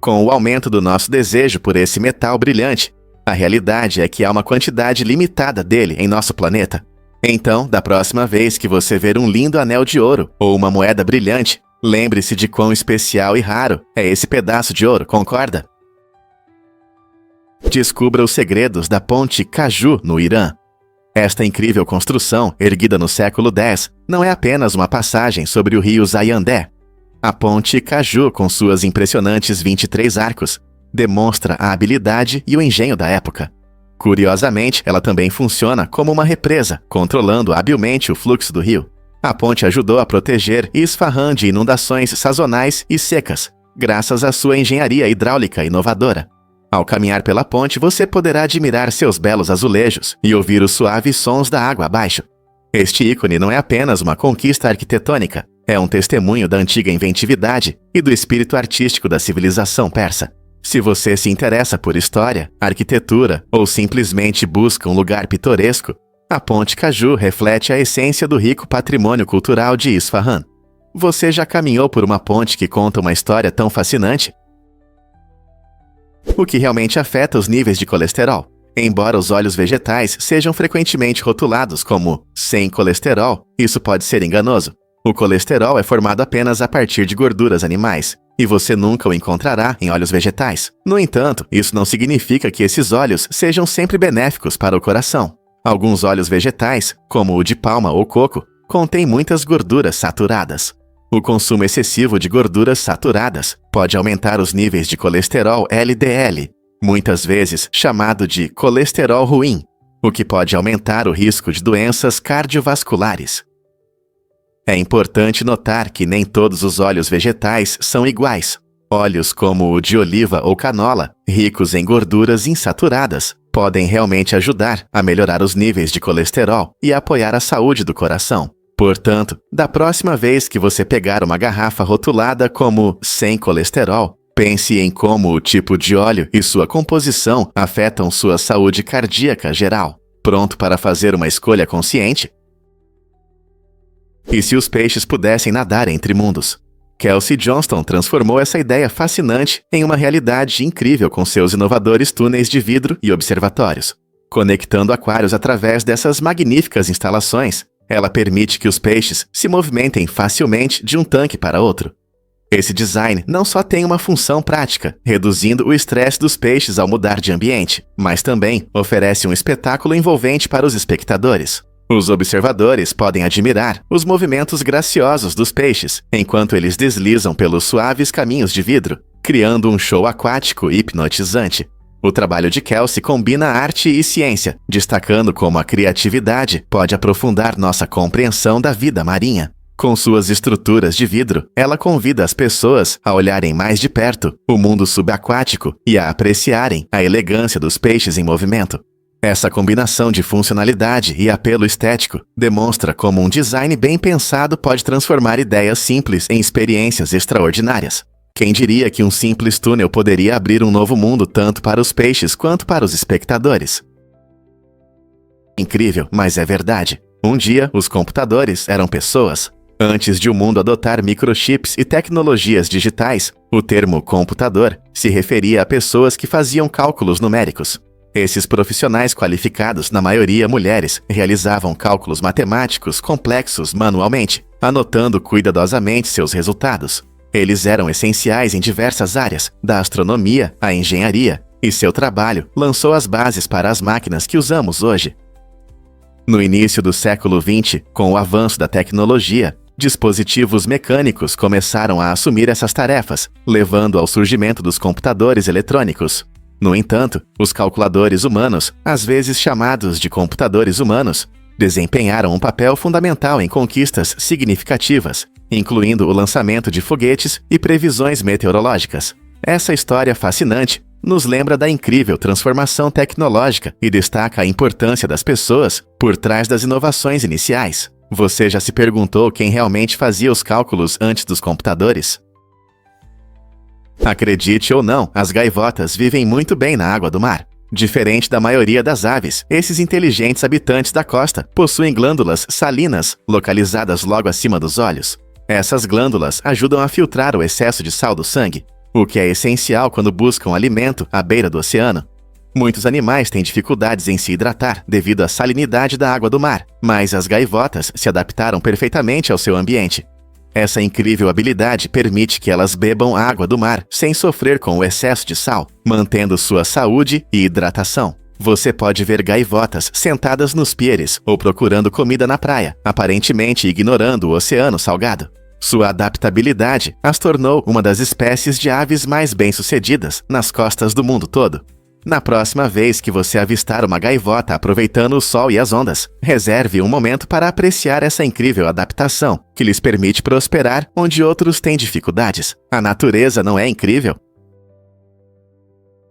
Com o aumento do nosso desejo por esse metal brilhante, a realidade é que há uma quantidade limitada dele em nosso planeta. Então, da próxima vez que você ver um lindo anel de ouro ou uma moeda brilhante, lembre-se de quão especial e raro é esse pedaço de ouro, concorda? Descubra os segredos da Ponte Caju, no Irã. Esta incrível construção, erguida no século X, não é apenas uma passagem sobre o rio Zayandé. A Ponte Caju, com suas impressionantes 23 arcos, demonstra a habilidade e o engenho da época. Curiosamente, ela também funciona como uma represa, controlando habilmente o fluxo do rio. A ponte ajudou a proteger Isfahan de inundações sazonais e secas, graças à sua engenharia hidráulica inovadora. Ao caminhar pela ponte, você poderá admirar seus belos azulejos e ouvir os suaves sons da água abaixo. Este ícone não é apenas uma conquista arquitetônica, é um testemunho da antiga inventividade e do espírito artístico da civilização persa. Se você se interessa por história, arquitetura ou simplesmente busca um lugar pitoresco, a Ponte Caju reflete a essência do rico patrimônio cultural de Isfahan. Você já caminhou por uma ponte que conta uma história tão fascinante? O que realmente afeta os níveis de colesterol? Embora os óleos vegetais sejam frequentemente rotulados como sem colesterol, isso pode ser enganoso. O colesterol é formado apenas a partir de gorduras animais, e você nunca o encontrará em óleos vegetais. No entanto, isso não significa que esses óleos sejam sempre benéficos para o coração. Alguns óleos vegetais, como o de palma ou coco, contêm muitas gorduras saturadas. O consumo excessivo de gorduras saturadas pode aumentar os níveis de colesterol LDL, muitas vezes chamado de colesterol ruim, o que pode aumentar o risco de doenças cardiovasculares. É importante notar que nem todos os óleos vegetais são iguais. Óleos como o de oliva ou canola, ricos em gorduras insaturadas, podem realmente ajudar a melhorar os níveis de colesterol e apoiar a saúde do coração. Portanto, da próxima vez que você pegar uma garrafa rotulada como sem colesterol, pense em como o tipo de óleo e sua composição afetam sua saúde cardíaca geral. Pronto para fazer uma escolha consciente? E se os peixes pudessem nadar entre mundos? Kelsey Johnston transformou essa ideia fascinante em uma realidade incrível com seus inovadores túneis de vidro e observatórios. Conectando aquários através dessas magníficas instalações, ela permite que os peixes se movimentem facilmente de um tanque para outro. Esse design não só tem uma função prática, reduzindo o estresse dos peixes ao mudar de ambiente, mas também oferece um espetáculo envolvente para os espectadores. Os observadores podem admirar os movimentos graciosos dos peixes enquanto eles deslizam pelos suaves caminhos de vidro, criando um show aquático hipnotizante. O trabalho de Kelsey combina arte e ciência, destacando como a criatividade pode aprofundar nossa compreensão da vida marinha. Com suas estruturas de vidro, ela convida as pessoas a olharem mais de perto o mundo subaquático e a apreciarem a elegância dos peixes em movimento. Essa combinação de funcionalidade e apelo estético demonstra como um design bem pensado pode transformar ideias simples em experiências extraordinárias. Quem diria que um simples túnel poderia abrir um novo mundo tanto para os peixes quanto para os espectadores? Incrível, mas é verdade. Um dia, os computadores eram pessoas. Antes de o mundo adotar microchips e tecnologias digitais, o termo computador se referia a pessoas que faziam cálculos numéricos. Esses profissionais qualificados, na maioria mulheres, realizavam cálculos matemáticos complexos manualmente, anotando cuidadosamente seus resultados. Eles eram essenciais em diversas áreas, da astronomia à engenharia, e seu trabalho lançou as bases para as máquinas que usamos hoje. No início do século XX, com o avanço da tecnologia, dispositivos mecânicos começaram a assumir essas tarefas, levando ao surgimento dos computadores eletrônicos. No entanto, os calculadores humanos, às vezes chamados de computadores humanos, desempenharam um papel fundamental em conquistas significativas, incluindo o lançamento de foguetes e previsões meteorológicas. Essa história fascinante nos lembra da incrível transformação tecnológica e destaca a importância das pessoas por trás das inovações iniciais. Você já se perguntou quem realmente fazia os cálculos antes dos computadores? Acredite ou não, as gaivotas vivem muito bem na água do mar. Diferente da maioria das aves, esses inteligentes habitantes da costa possuem glândulas salinas localizadas logo acima dos olhos. Essas glândulas ajudam a filtrar o excesso de sal do sangue, o que é essencial quando buscam alimento à beira do oceano. Muitos animais têm dificuldades em se hidratar devido à salinidade da água do mar, mas as gaivotas se adaptaram perfeitamente ao seu ambiente. Essa incrível habilidade permite que elas bebam água do mar sem sofrer com o excesso de sal, mantendo sua saúde e hidratação. Você pode ver gaivotas sentadas nos pieres ou procurando comida na praia, aparentemente ignorando o oceano salgado. Sua adaptabilidade as tornou uma das espécies de aves mais bem-sucedidas nas costas do mundo todo. Na próxima vez que você avistar uma gaivota aproveitando o sol e as ondas, reserve um momento para apreciar essa incrível adaptação, que lhes permite prosperar onde outros têm dificuldades. A natureza não é incrível?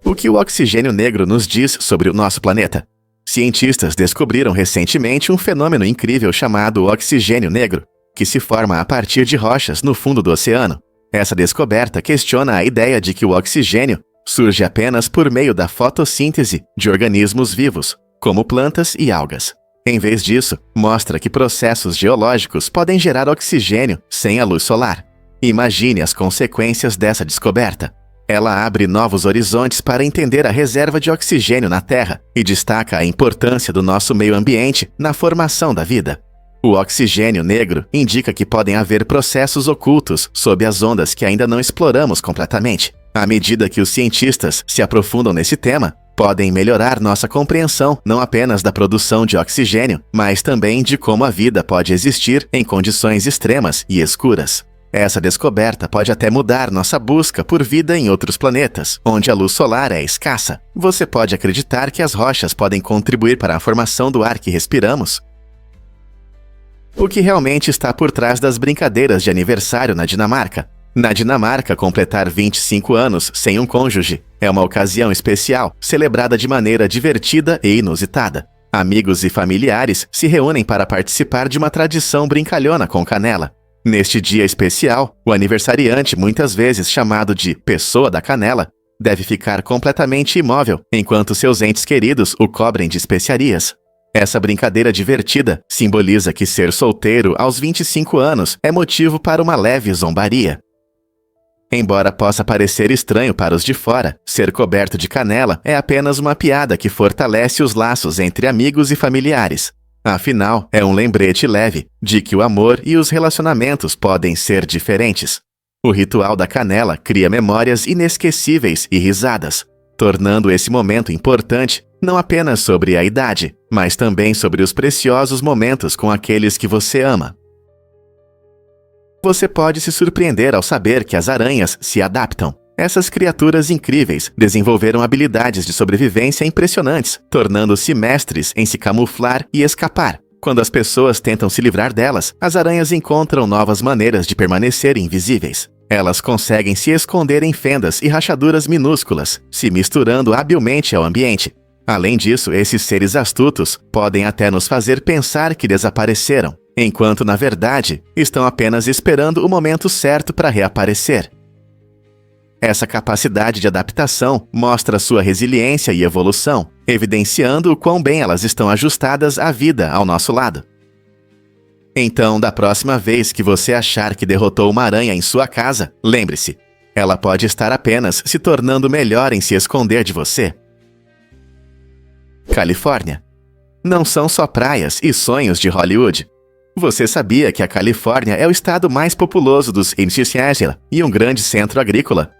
O que o oxigênio negro nos diz sobre o nosso planeta? Cientistas descobriram recentemente um fenômeno incrível chamado oxigênio negro, que se forma a partir de rochas no fundo do oceano. Essa descoberta questiona a ideia de que o oxigênio surge apenas por meio da fotossíntese de organismos vivos, como plantas e algas. Em vez disso, mostra que processos geológicos podem gerar oxigênio sem a luz solar. Imagine as consequências dessa descoberta. Ela abre novos horizontes para entender a reserva de oxigênio na Terra e destaca a importância do nosso meio ambiente na formação da vida. O oxigênio negro indica que podem haver processos ocultos sob as ondas que ainda não exploramos completamente. À medida que os cientistas se aprofundam nesse tema, podem melhorar nossa compreensão não apenas da produção de oxigênio, mas também de como a vida pode existir em condições extremas e escuras. Essa descoberta pode até mudar nossa busca por vida em outros planetas, onde a luz solar é escassa. Você pode acreditar que as rochas podem contribuir para a formação do ar que respiramos? O que realmente está por trás das brincadeiras de aniversário na Dinamarca? Na Dinamarca, completar 25 anos sem um cônjuge é uma ocasião especial, celebrada de maneira divertida e inusitada. Amigos e familiares se reúnem para participar de uma tradição brincalhona com canela. Neste dia especial, o aniversariante, muitas vezes chamado de Pessoa da Canela, deve ficar completamente imóvel enquanto seus entes queridos o cobrem de especiarias. Essa brincadeira divertida simboliza que ser solteiro aos 25 anos é motivo para uma leve zombaria. Embora possa parecer estranho para os de fora, ser coberto de canela é apenas uma piada que fortalece os laços entre amigos e familiares. Afinal, é um lembrete leve de que o amor e os relacionamentos podem ser diferentes. O ritual da canela cria memórias inesquecíveis e risadas, tornando esse momento importante não apenas sobre a idade, mas também sobre os preciosos momentos com aqueles que você ama. Você pode se surpreender ao saber que as aranhas se adaptam. Essas criaturas incríveis desenvolveram habilidades de sobrevivência impressionantes, tornando-se mestres em se camuflar e escapar. Quando as pessoas tentam se livrar delas, as aranhas encontram novas maneiras de permanecer invisíveis. Elas conseguem se esconder em fendas e rachaduras minúsculas, se misturando habilmente ao ambiente. Além disso, esses seres astutos podem até nos fazer pensar que desapareceram, enquanto, na verdade, estão apenas esperando o momento certo para reaparecer. Essa capacidade de adaptação mostra sua resiliência e evolução, evidenciando o quão bem elas estão ajustadas à vida ao nosso lado. Então, da próxima vez que você achar que derrotou uma aranha em sua casa, lembre-se, ela pode estar apenas se tornando melhor em se esconder de você. Califórnia. Não são só praias e sonhos de Hollywood. Você sabia que a Califórnia é o estado mais populoso dos Estados e um grande centro agrícola?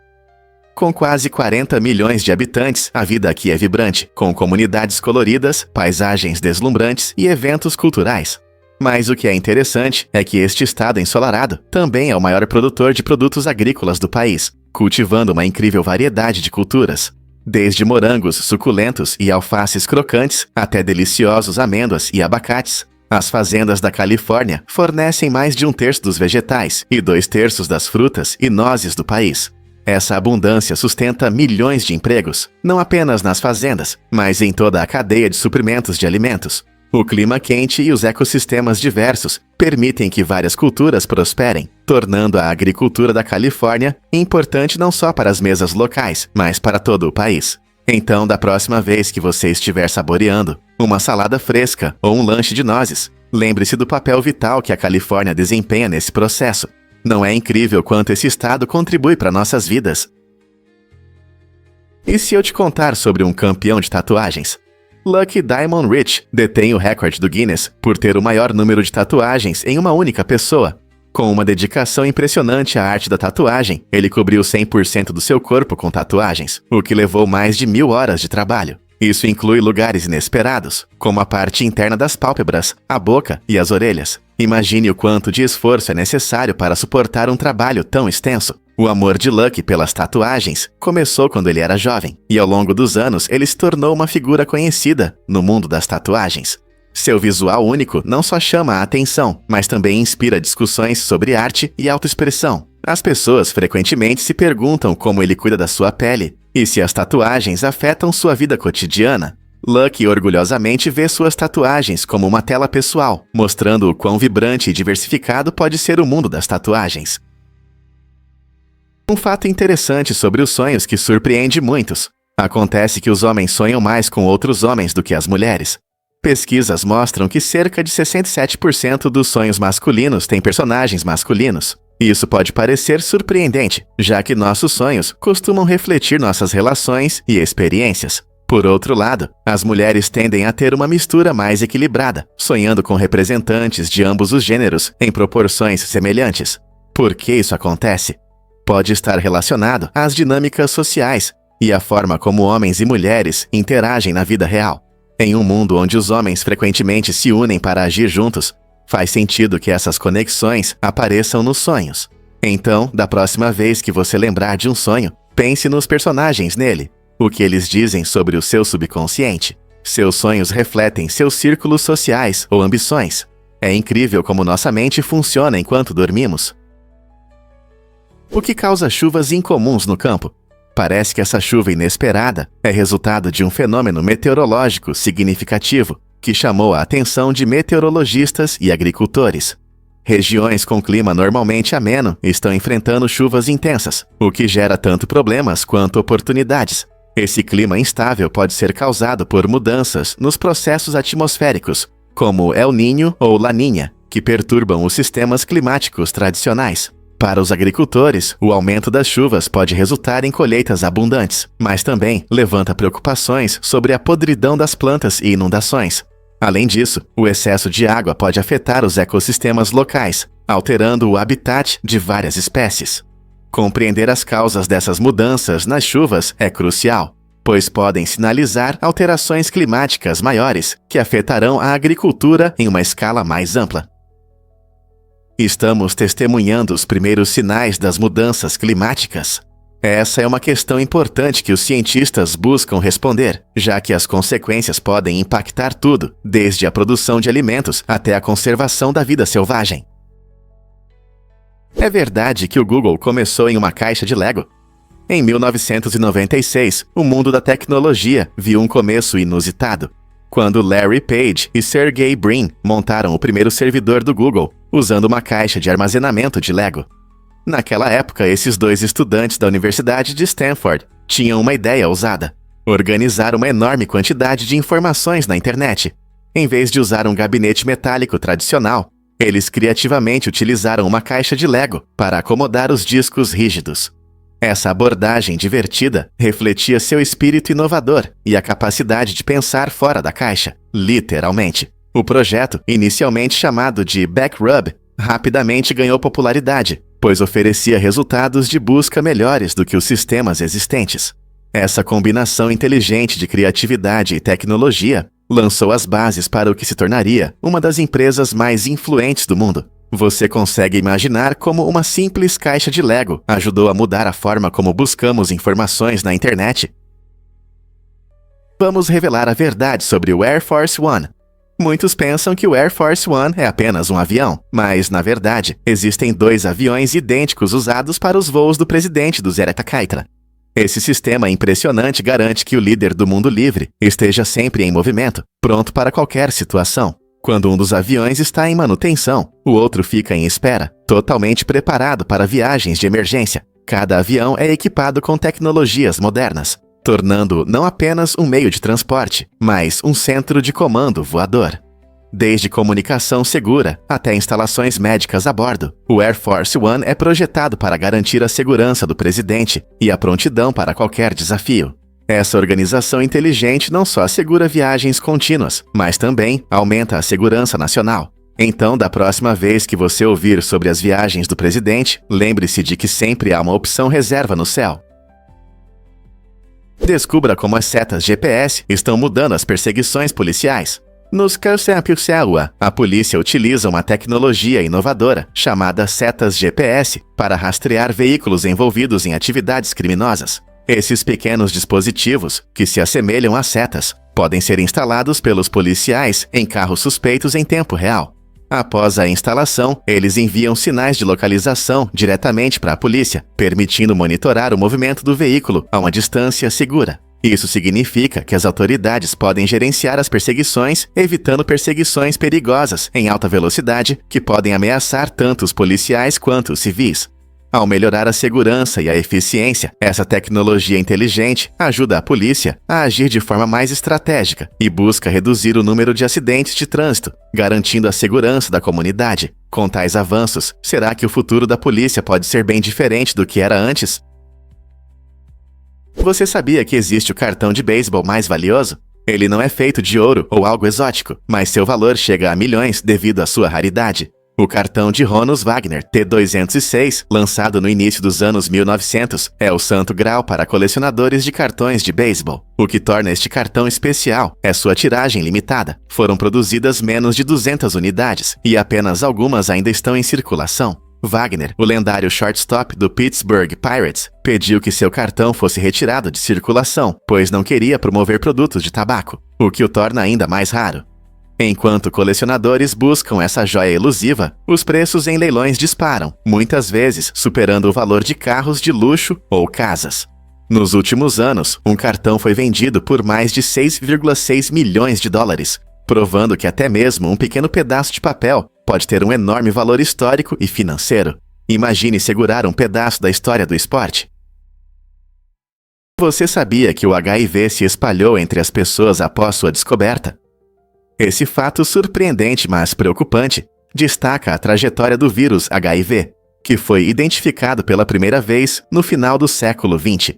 Com quase 40 milhões de habitantes, a vida aqui é vibrante, com comunidades coloridas, paisagens deslumbrantes e eventos culturais. Mas o que é interessante é que este estado ensolarado também é o maior produtor de produtos agrícolas do país, cultivando uma incrível variedade de culturas. Desde morangos suculentos e alfaces crocantes até deliciosos amêndoas e abacates, as fazendas da Califórnia fornecem mais de 1/3 dos vegetais e 2/3 das frutas e nozes do país. Essa abundância sustenta milhões de empregos, não apenas nas fazendas, mas em toda a cadeia de suprimentos de alimentos. O clima quente e os ecossistemas diversos permitem que várias culturas prosperem, tornando a agricultura da Califórnia importante não só para as mesas locais, mas para todo o país. Então, da próxima vez que você estiver saboreando uma salada fresca ou um lanche de nozes, lembre-se do papel vital que a Califórnia desempenha nesse processo. Não é incrível quanto esse estado contribui para nossas vidas? E se eu te contar sobre um campeão de tatuagens? Lucky Diamond Rich detém o recorde do Guinness por ter o maior número de tatuagens em uma única pessoa. Com uma dedicação impressionante à arte da tatuagem, ele cobriu 100% do seu corpo com tatuagens, o que levou mais de 1000 horas de trabalho. Isso inclui lugares inesperados, como a parte interna das pálpebras, a boca e as orelhas. Imagine o quanto de esforço é necessário para suportar um trabalho tão extenso. O amor de Lucky pelas tatuagens começou quando ele era jovem, e ao longo dos anos ele se tornou uma figura conhecida no mundo das tatuagens. Seu visual único não só chama a atenção, mas também inspira discussões sobre arte e autoexpressão. As pessoas frequentemente se perguntam como ele cuida da sua pele e se as tatuagens afetam sua vida cotidiana. Lucky orgulhosamente vê suas tatuagens como uma tela pessoal, mostrando o quão vibrante e diversificado pode ser o mundo das tatuagens. Um fato interessante sobre os sonhos que surpreende muitos. Acontece que os homens sonham mais com outros homens do que as mulheres. Pesquisas mostram que cerca de 67% dos sonhos masculinos têm personagens masculinos. Isso pode parecer surpreendente, já que nossos sonhos costumam refletir nossas relações e experiências. Por outro lado, as mulheres tendem a ter uma mistura mais equilibrada, sonhando com representantes de ambos os gêneros em proporções semelhantes. Por que isso acontece? Pode estar relacionado às dinâmicas sociais e à forma como homens e mulheres interagem na vida real. Em um mundo onde os homens frequentemente se unem para agir juntos, faz sentido que essas conexões apareçam nos sonhos. Então, da próxima vez que você lembrar de um sonho, pense nos personagens nele, o que eles dizem sobre o seu subconsciente. Seus sonhos refletem seus círculos sociais ou ambições. É incrível como nossa mente funciona enquanto dormimos. O que causa chuvas incomuns no campo? Parece que essa chuva inesperada é resultado de um fenômeno meteorológico significativo que chamou a atenção de meteorologistas e agricultores. Regiões com clima normalmente ameno estão enfrentando chuvas intensas, o que gera tanto problemas quanto oportunidades. Esse clima instável pode ser causado por mudanças nos processos atmosféricos, como El Niño ou La Niña, que perturbam os sistemas climáticos tradicionais. Para os agricultores, o aumento das chuvas pode resultar em colheitas abundantes, mas também levanta preocupações sobre a podridão das plantas e inundações. Além disso, o excesso de água pode afetar os ecossistemas locais, alterando o habitat de várias espécies. Compreender as causas dessas mudanças nas chuvas é crucial, pois podem sinalizar alterações climáticas maiores que afetarão a agricultura em uma escala mais ampla. Estamos testemunhando os primeiros sinais das mudanças climáticas? Essa é uma questão importante que os cientistas buscam responder, já que as consequências podem impactar tudo, desde a produção de alimentos até a conservação da vida selvagem. É verdade que o Google começou em uma caixa de Lego? Em 1996, o mundo da tecnologia viu um começo inusitado, quando Larry Page e Sergey Brin montaram o primeiro servidor do Google, usando uma caixa de armazenamento de Lego. Naquela época, esses dois estudantes da Universidade de Stanford tinham uma ideia ousada: organizar uma enorme quantidade de informações na internet. Em vez de usar um gabinete metálico tradicional, eles criativamente utilizaram uma caixa de Lego para acomodar os discos rígidos. Essa abordagem divertida refletia seu espírito inovador e a capacidade de pensar fora da caixa, literalmente. O projeto, inicialmente chamado de Backrub, rapidamente ganhou popularidade, pois oferecia resultados de busca melhores do que os sistemas existentes. Essa combinação inteligente de criatividade e tecnologia lançou as bases para o que se tornaria uma das empresas mais influentes do mundo. Você consegue imaginar como uma simples caixa de Lego ajudou a mudar a forma como buscamos informações na internet? Vamos revelar a verdade sobre o Air Force One. Muitos pensam que o Air Force One é apenas um avião, mas, na verdade, existem dois aviões idênticos usados para os voos do presidente do Zeratacaitra. Esse sistema impressionante garante que o líder do mundo livre esteja sempre em movimento, pronto para qualquer situação. Quando um dos aviões está em manutenção, o outro fica em espera, totalmente preparado para viagens de emergência. Cada avião é equipado com tecnologias modernas, tornando-o não apenas um meio de transporte, mas um centro de comando voador. Desde comunicação segura até instalações médicas a bordo, o Air Force One é projetado para garantir a segurança do presidente e a prontidão para qualquer desafio. Essa organização inteligente não só assegura viagens contínuas, mas também aumenta a segurança nacional. Então, da próxima vez que você ouvir sobre as viagens do presidente, lembre-se de que sempre há uma opção reserva no céu. Descubra como as setas GPS estão mudando as perseguições policiais. Nos Carceapilceaua, a polícia utiliza uma tecnologia inovadora chamada setas GPS para rastrear veículos envolvidos em atividades criminosas. Esses pequenos dispositivos, que se assemelham a setas, podem ser instalados pelos policiais em carros suspeitos em tempo real. Após a instalação, eles enviam sinais de localização diretamente para a polícia, permitindo monitorar o movimento do veículo a uma distância segura. Isso significa que as autoridades podem gerenciar as perseguições, evitando perseguições perigosas em alta velocidade que podem ameaçar tanto os policiais quanto os civis. Ao melhorar a segurança e a eficiência, essa tecnologia inteligente ajuda a polícia a agir de forma mais estratégica e busca reduzir o número de acidentes de trânsito, garantindo a segurança da comunidade. Com tais avanços, será que o futuro da polícia pode ser bem diferente do que era antes? Você sabia que existe o cartão de beisebol mais valioso? Ele não é feito de ouro ou algo exótico, mas seu valor chega a milhões devido à sua raridade. O cartão de Honus Wagner T206, lançado no início dos anos 1900, é o santo grau para colecionadores de cartões de beisebol. O que torna este cartão especial é sua tiragem limitada. Foram produzidas menos de 200 unidades e apenas algumas ainda estão em circulação. Wagner, o lendário shortstop do Pittsburgh Pirates, pediu que seu cartão fosse retirado de circulação, pois não queria promover produtos de tabaco, o que o torna ainda mais raro. Enquanto colecionadores buscam essa joia elusiva, os preços em leilões disparam, muitas vezes superando o valor de carros de luxo ou casas. Nos últimos anos, um cartão foi vendido por mais de 6,6 milhões de dólares, provando que até mesmo um pequeno pedaço de papel pode ter um enorme valor histórico e financeiro. Imagine segurar um pedaço da história do esporte. Você sabia que o HIV se espalhou entre as pessoas após sua descoberta? Esse fato surpreendente, mas preocupante, destaca a trajetória do vírus HIV, que foi identificado pela primeira vez no final do século XX.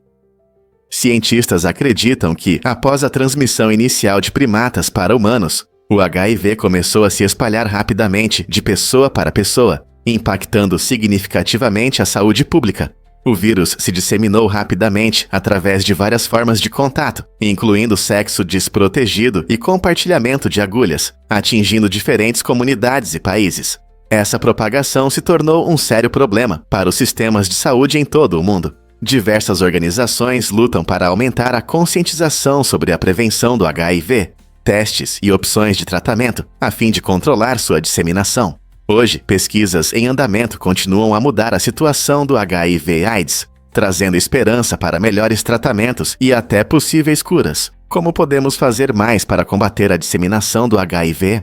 Cientistas acreditam que, após a transmissão inicial de primatas para humanos, o HIV começou a se espalhar rapidamente de pessoa para pessoa, impactando significativamente a saúde pública. O vírus se disseminou rapidamente através de várias formas de contato, incluindo sexo desprotegido e compartilhamento de agulhas, atingindo diferentes comunidades e países. Essa propagação se tornou um sério problema para os sistemas de saúde em todo o mundo. Diversas organizações lutam para aumentar a conscientização sobre a prevenção do HIV, testes e opções de tratamento, a fim de controlar sua disseminação. Hoje, pesquisas em andamento continuam a mudar a situação do HIV/AIDS, trazendo esperança para melhores tratamentos e até possíveis curas. Como podemos fazer mais para combater a disseminação do HIV?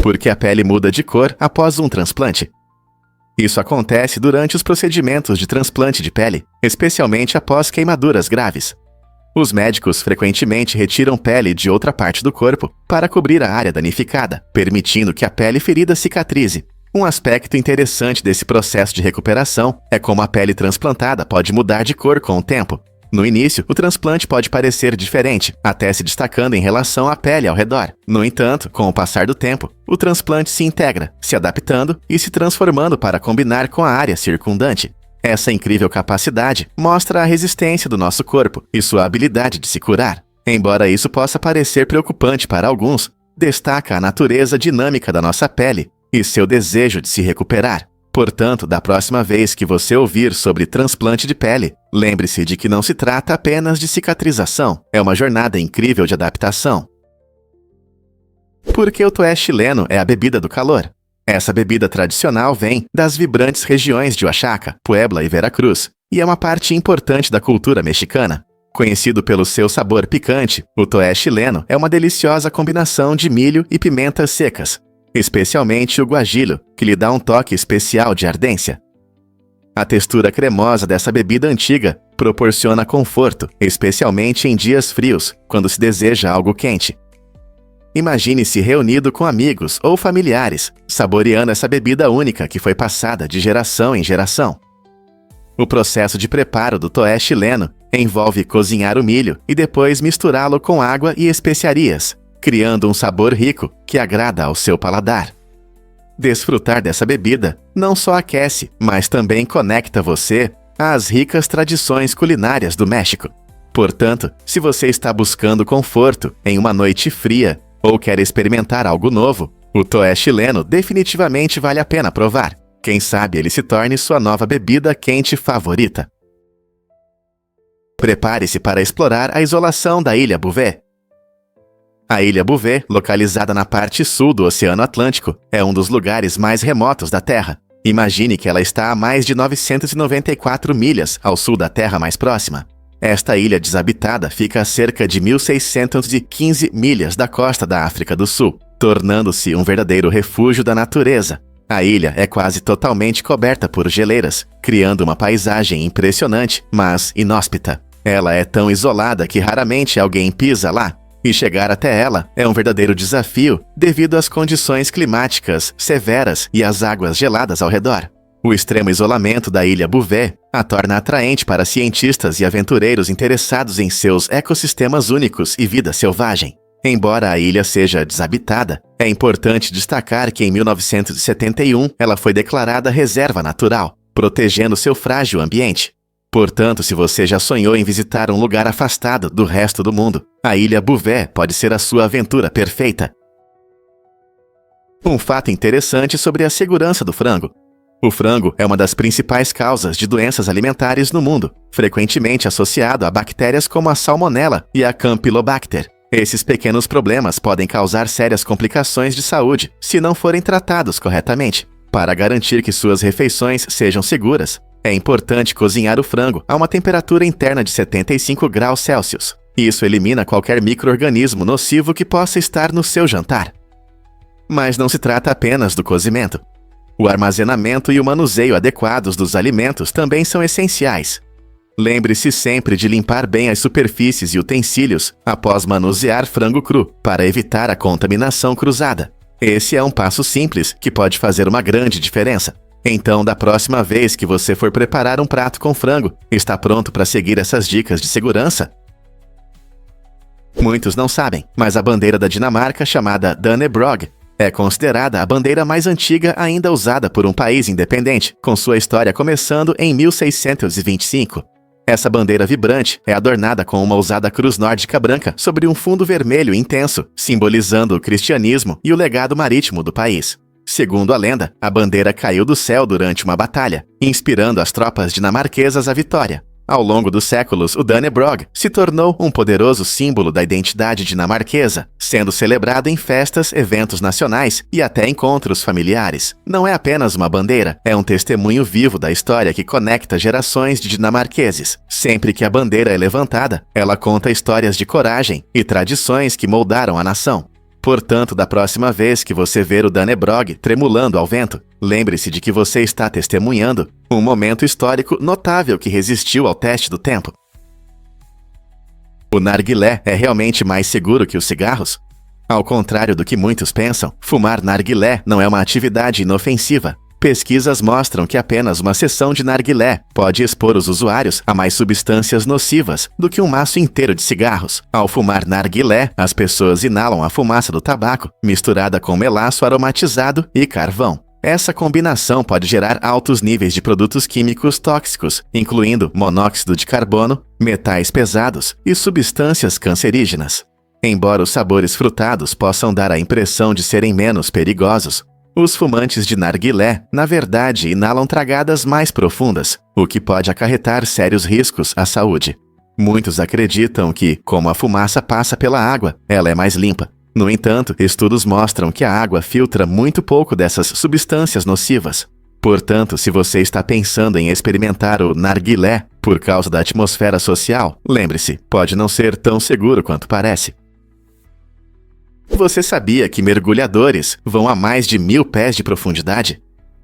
Por que a pele muda de cor após um transplante? Isso acontece durante os procedimentos de transplante de pele, especialmente após queimaduras graves. Os médicos frequentemente retiram pele de outra parte do corpo para cobrir a área danificada, permitindo que a pele ferida cicatrize. Um aspecto interessante desse processo de recuperação é como a pele transplantada pode mudar de cor com o tempo. No início, o transplante pode parecer diferente, até se destacando em relação à pele ao redor. No entanto, com o passar do tempo, o transplante se integra, se adaptando e se transformando para combinar com a área circundante. Essa incrível capacidade mostra a resistência do nosso corpo e sua habilidade de se curar. Embora isso possa parecer preocupante para alguns, destaca a natureza dinâmica da nossa pele e seu desejo de se recuperar. Portanto, da próxima vez que você ouvir sobre transplante de pele, lembre-se de que não se trata apenas de cicatrização, é uma jornada incrível de adaptação. Por que o toé chileno é a bebida do calor? Essa bebida tradicional vem das vibrantes regiões de Oaxaca, Puebla e Veracruz, e é uma parte importante da cultura mexicana. Conhecido pelo seu sabor picante, o toé chileno é uma deliciosa combinação de milho e pimentas secas, especialmente o guajillo, que lhe dá um toque especial de ardência. A textura cremosa dessa bebida antiga proporciona conforto, especialmente em dias frios, quando se deseja algo quente. Imagine-se reunido com amigos ou familiares, saboreando essa bebida única que foi passada de geração em geração. O processo de preparo do toé chileno envolve cozinhar o milho e depois misturá-lo com água e especiarias. criando um sabor rico que agrada ao seu paladar. Desfrutar dessa bebida não só aquece, mas também conecta você às ricas tradições culinárias do México. Portanto, se você está buscando conforto em uma noite fria ou quer experimentar algo novo, o toé chileno definitivamente vale a pena provar. Quem sabe ele se torne sua nova bebida quente favorita. Prepare-se para explorar a isolação da Ilha Bouvet. A Ilha Bouvet, localizada na parte sul do Oceano Atlântico, é um dos lugares mais remotos da Terra. Imagine que ela está a mais de 994 milhas ao sul da Terra mais próxima. Esta ilha desabitada fica a cerca de 1.615 milhas da costa da África do Sul, tornando-se um verdadeiro refúgio da natureza. A ilha é quase totalmente coberta por geleiras, criando uma paisagem impressionante, mas inóspita. Ela é tão isolada que raramente alguém pisa lá, e chegar até ela é um verdadeiro desafio devido às condições climáticas severas e às águas geladas ao redor. O extremo isolamento da Ilha Bouvet a torna atraente para cientistas e aventureiros interessados em seus ecossistemas únicos e vida selvagem. Embora a ilha seja desabitada, é importante destacar que em 1971 ela foi declarada reserva natural, protegendo seu frágil ambiente. Portanto, se você já sonhou em visitar um lugar afastado do resto do mundo, a Ilha Bouvet pode ser a sua aventura perfeita. Um fato interessante sobre a segurança do frango. O frango é uma das principais causas de doenças alimentares no mundo, frequentemente associado a bactérias como a Salmonella e a Campylobacter. Esses pequenos problemas podem causar sérias complicações de saúde se não forem tratados corretamente. Para garantir que suas refeições sejam seguras, é importante cozinhar o frango a uma temperatura interna de 75 graus Celsius. Isso elimina qualquer micro-organismo nocivo que possa estar no seu jantar. Mas não se trata apenas do cozimento. O armazenamento e o manuseio adequados dos alimentos também são essenciais. Lembre-se sempre de limpar bem as superfícies e utensílios após manusear frango cru, para evitar a contaminação cruzada. Esse é um passo simples que pode fazer uma grande diferença. Então, da próxima vez que você for preparar um prato com frango, está pronto para seguir essas dicas de segurança? Muitos não sabem, mas a bandeira da Dinamarca, chamada Dannebrog, é considerada a bandeira mais antiga ainda usada por um país independente, com sua história começando em 1625. Essa bandeira vibrante é adornada com uma ousada cruz nórdica branca sobre um fundo vermelho intenso, simbolizando o cristianismo e o legado marítimo do país. Segundo a lenda, a bandeira caiu do céu durante uma batalha, inspirando as tropas dinamarquesas à vitória. Ao longo dos séculos, o Dannebrog se tornou um poderoso símbolo da identidade dinamarquesa, sendo celebrado em festas, eventos nacionais e até encontros familiares. Não é apenas uma bandeira, é um testemunho vivo da história que conecta gerações de dinamarqueses. Sempre que a bandeira é levantada, ela conta histórias de coragem e tradições que moldaram a nação. Portanto, da próxima vez que você ver o Dannebrog tremulando ao vento, lembre-se de que você está testemunhando um momento histórico notável que resistiu ao teste do tempo. O narguilé é realmente mais seguro que os cigarros? Ao contrário do que muitos pensam, fumar narguilé não é uma atividade inofensiva. Pesquisas mostram que apenas uma sessão de narguilé pode expor os usuários a mais substâncias nocivas do que um maço inteiro de cigarros. Ao fumar narguilé, as pessoas inalam a fumaça do tabaco, misturada com melaço aromatizado e carvão. Essa combinação pode gerar altos níveis de produtos químicos tóxicos, incluindo monóxido de carbono, metais pesados e substâncias cancerígenas. Embora os sabores frutados possam dar a impressão de serem menos perigosos, os fumantes de narguilé, na verdade, inalam tragadas mais profundas, o que pode acarretar sérios riscos à saúde. Muitos acreditam que, como a fumaça passa pela água, ela é mais limpa. No entanto, estudos mostram que a água filtra muito pouco dessas substâncias nocivas. Portanto, se você está pensando em experimentar o narguilé por causa da atmosfera social, lembre-se, pode não ser tão seguro quanto parece. Você sabia que mergulhadores vão a mais de 1.000 pés de profundidade?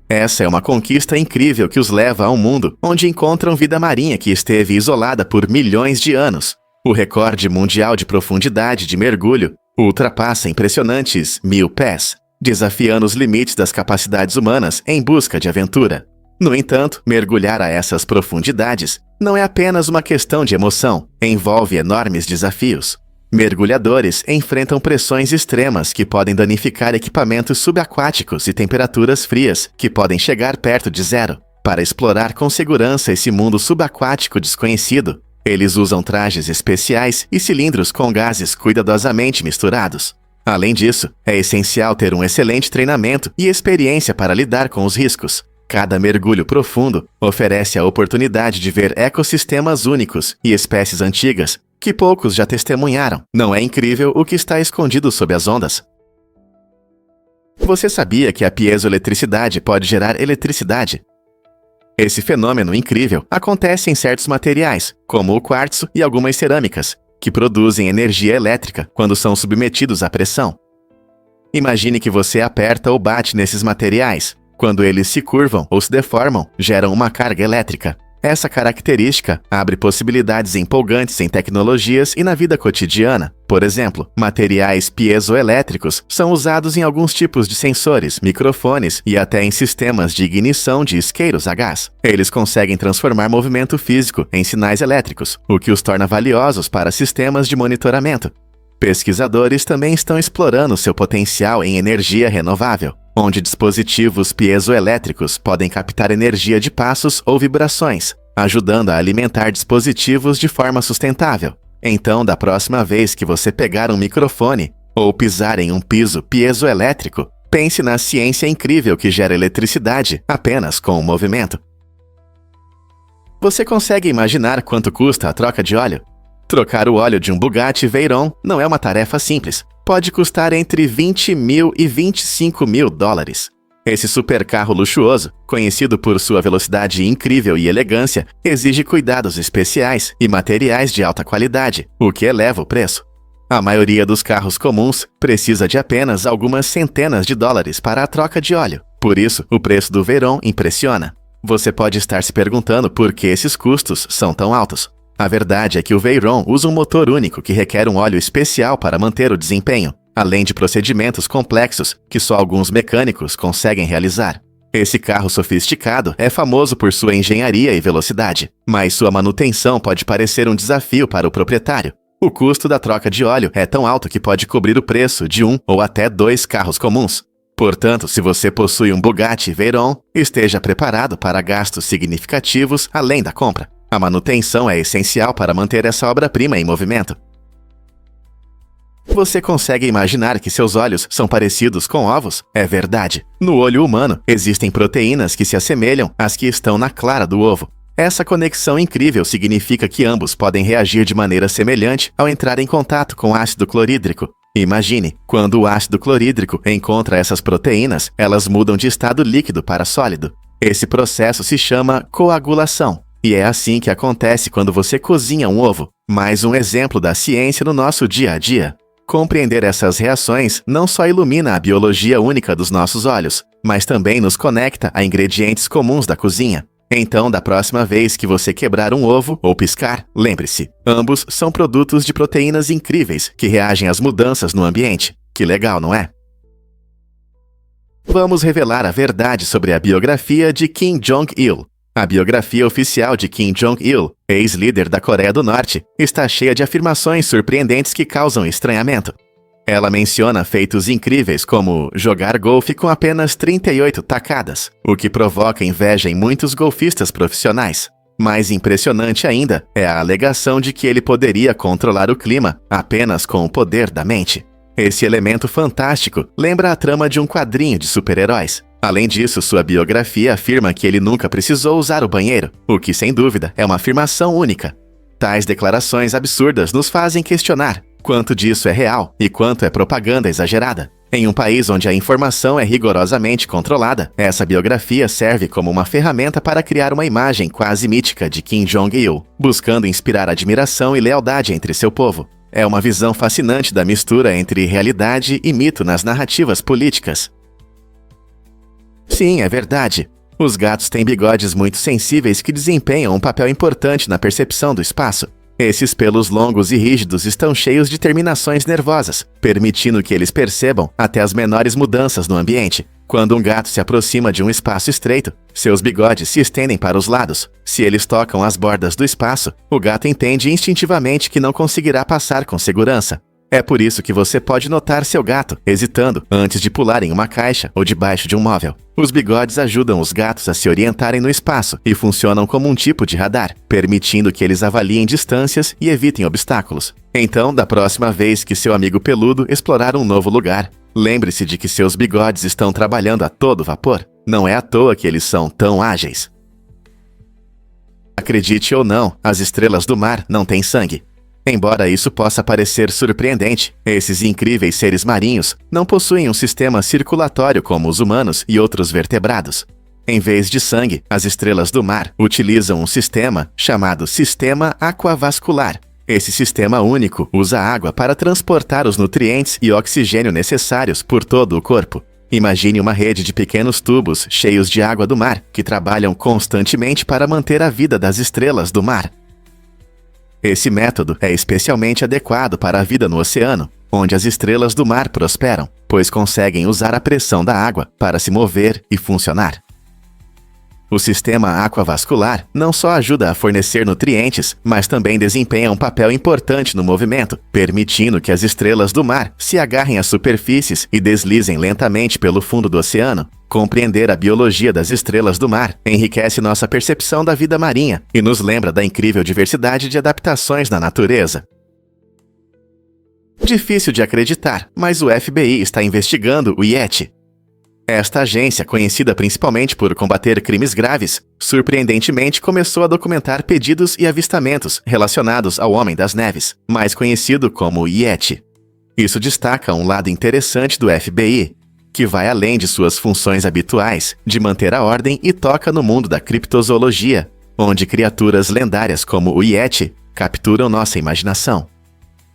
Essa é uma conquista incrível que os leva a um mundo onde encontram vida marinha que esteve isolada por milhões de anos. O recorde mundial de profundidade de mergulho ultrapassa impressionantes 1.000 pés, desafiando os limites das capacidades humanas em busca de aventura. No entanto, mergulhar a essas profundidades não é apenas uma questão de emoção, envolve enormes desafios. Mergulhadores enfrentam pressões extremas que podem danificar equipamentos subaquáticos e temperaturas frias que podem chegar perto de zero. Para explorar com segurança esse mundo subaquático desconhecido, eles usam trajes especiais e cilindros com gases cuidadosamente misturados. Além disso, é essencial ter um excelente treinamento e experiência para lidar com os riscos. Cada mergulho profundo oferece a oportunidade de ver ecossistemas únicos e espécies antigas que poucos já testemunharam. Não é incrível o que está escondido sob as ondas? Você sabia que a piezoeletricidade pode gerar eletricidade? Esse fenômeno incrível acontece em certos materiais, como o quartzo e algumas cerâmicas, que produzem energia elétrica quando são submetidos à pressão. Imagine que você aperta ou bate nesses materiais. Quando eles se curvam ou se deformam, geram uma carga elétrica. Essa característica abre possibilidades empolgantes em tecnologias e na vida cotidiana. Por exemplo, materiais piezoelétricos são usados em alguns tipos de sensores, microfones e até em sistemas de ignição de isqueiros a gás. Eles conseguem transformar movimento físico em sinais elétricos, o que os torna valiosos para sistemas de monitoramento. Pesquisadores também estão explorando seu potencial em energia renovável, onde dispositivos piezoelétricos podem captar energia de passos ou vibrações, ajudando a alimentar dispositivos de forma sustentável. Então, da próxima vez que você pegar um microfone ou pisar em um piso piezoelétrico, pense na ciência incrível que gera eletricidade apenas com o movimento. Você consegue imaginar quanto custa a troca de óleo? Trocar o óleo de um Bugatti Veyron não é uma tarefa simples. Pode custar entre 20 mil e 25 mil dólares. Esse supercarro luxuoso, conhecido por sua velocidade incrível e elegância, exige cuidados especiais e materiais de alta qualidade, o que eleva o preço. A maioria dos carros comuns precisa de apenas algumas centenas de dólares para a troca de óleo. Por isso, o preço do Veyron impressiona. Você pode estar se perguntando por que esses custos são tão altos. A verdade é que o Veyron usa um motor único que requer um óleo especial para manter o desempenho, além de procedimentos complexos que só alguns mecânicos conseguem realizar. Esse carro sofisticado é famoso por sua engenharia e velocidade, mas sua manutenção pode parecer um desafio para o proprietário. O custo da troca de óleo é tão alto que pode cobrir o preço de um ou até 2 carros comuns. Portanto, se você possui um Bugatti Veyron, esteja preparado para gastos significativos além da compra. A manutenção é essencial para manter essa obra-prima em movimento. Você consegue imaginar que seus olhos são parecidos com ovos? É verdade. No olho humano, existem proteínas que se assemelham às que estão na clara do ovo. Essa conexão incrível significa que ambos podem reagir de maneira semelhante ao entrar em contato com ácido clorídrico. Imagine, quando o ácido clorídrico encontra essas proteínas, elas mudam de estado líquido para sólido. Esse processo se chama coagulação. E é assim que acontece quando você cozinha um ovo. Mais um exemplo da ciência no nosso dia a dia. Compreender essas reações não só ilumina a biologia única dos nossos olhos, mas também nos conecta a ingredientes comuns da cozinha. Então, da próxima vez que você quebrar um ovo ou piscar, lembre-se, ambos são produtos de proteínas incríveis que reagem às mudanças no ambiente. Que legal, não é? Vamos revelar a verdade sobre a biografia de Kim Jong-il. A biografia oficial de Kim Jong-il, ex-líder da Coreia do Norte, está cheia de afirmações surpreendentes que causam estranhamento. Ela menciona feitos incríveis como jogar golfe com apenas 38 tacadas, o que provoca inveja em muitos golfistas profissionais. Mais impressionante ainda é a alegação de que ele poderia controlar o clima apenas com o poder da mente. Esse elemento fantástico lembra a trama de um quadrinho de super-heróis. Além disso, sua biografia afirma que ele nunca precisou usar o banheiro, o que, sem dúvida, é uma afirmação única. Tais declarações absurdas nos fazem questionar quanto disso é real e quanto é propaganda exagerada. Em um país onde a informação é rigorosamente controlada, essa biografia serve como uma ferramenta para criar uma imagem quase mítica de Kim Jong-il, buscando inspirar admiração e lealdade entre seu povo. É uma visão fascinante da mistura entre realidade e mito nas narrativas políticas. Sim, é verdade. Os gatos têm bigodes muito sensíveis que desempenham um papel importante na percepção do espaço. Esses pelos longos e rígidos estão cheios de terminações nervosas, permitindo que eles percebam até as menores mudanças no ambiente. Quando um gato se aproxima de um espaço estreito, seus bigodes se estendem para os lados. Se eles tocam as bordas do espaço, o gato entende instintivamente que não conseguirá passar com segurança. É por isso que você pode notar seu gato hesitando antes de pular em uma caixa ou debaixo de um móvel. Os bigodes ajudam os gatos a se orientarem no espaço e funcionam como um tipo de radar, permitindo que eles avaliem distâncias e evitem obstáculos. Então, da próxima vez que seu amigo peludo explorar um novo lugar, lembre-se de que seus bigodes estão trabalhando a todo vapor. Não é à toa que eles são tão ágeis. Acredite ou não, as estrelas do mar não têm sangue. Embora isso possa parecer surpreendente, esses incríveis seres marinhos não possuem um sistema circulatório como os humanos e outros vertebrados. Em vez de sangue, as estrelas do mar utilizam um sistema chamado sistema aquavascular. Esse sistema único usa água para transportar os nutrientes e oxigênio necessários por todo o corpo. Imagine uma rede de pequenos tubos cheios de água do mar que trabalham constantemente para manter a vida das estrelas do mar. Esse método é especialmente adequado para a vida no oceano, onde as estrelas do mar prosperam, pois conseguem usar a pressão da água para se mover e funcionar. O sistema aquavascular não só ajuda a fornecer nutrientes, mas também desempenha um papel importante no movimento, permitindo que as estrelas do mar se agarrem às superfícies e deslizem lentamente pelo fundo do oceano. Compreender a biologia das estrelas do mar enriquece nossa percepção da vida marinha e nos lembra da incrível diversidade de adaptações na natureza. Difícil de acreditar, mas o FBI está investigando o Yeti. Esta agência, conhecida principalmente por combater crimes graves, surpreendentemente começou a documentar pedidos e avistamentos relacionados ao Homem das Neves, mais conhecido como Yeti. Isso destaca um lado interessante do FBI, que vai além de suas funções habituais de manter a ordem e toca no mundo da criptozoologia, onde criaturas lendárias como o Yeti capturam nossa imaginação.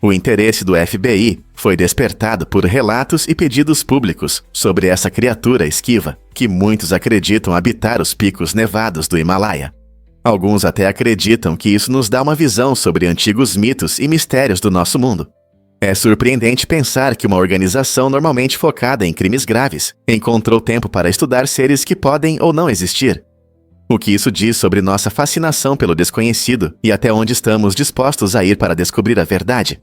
O interesse do FBI foi despertado por relatos e pedidos públicos sobre essa criatura esquiva, que muitos acreditam habitar os picos nevados do Himalaia. Alguns até acreditam que isso nos dá uma visão sobre antigos mitos e mistérios do nosso mundo. É surpreendente pensar que uma organização normalmente focada em crimes graves encontrou tempo para estudar seres que podem ou não existir. O que isso diz sobre nossa fascinação pelo desconhecido e até onde estamos dispostos a ir para descobrir a verdade.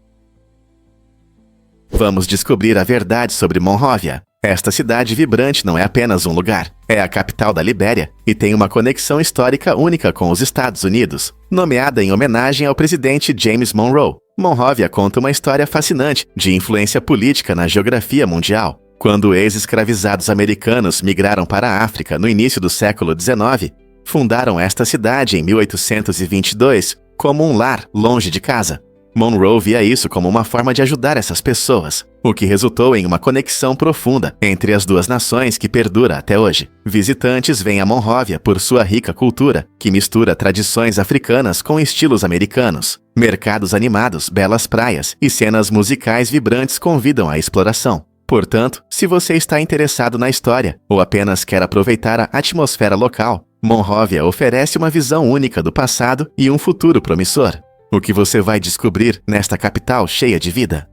Vamos descobrir a verdade sobre Monróvia. Esta cidade vibrante não é apenas um lugar, é a capital da Libéria e tem uma conexão histórica única com os Estados Unidos. Nomeada em homenagem ao presidente James Monroe, Monróvia conta uma história fascinante de influência política na geografia mundial. Quando ex-escravizados americanos migraram para a África no início do século XIX, fundaram esta cidade em 1822 como um lar longe de casa. Monroe via isso como uma forma de ajudar essas pessoas, o que resultou em uma conexão profunda entre as duas nações que perdura até hoje. Visitantes vêm a Monróvia por sua rica cultura, que mistura tradições africanas com estilos americanos. Mercados animados, belas praias e cenas musicais vibrantes convidam à exploração. Portanto, se você está interessado na história ou apenas quer aproveitar a atmosfera local, Monróvia oferece uma visão única do passado e um futuro promissor. O que você vai descobrir nesta capital cheia de vida?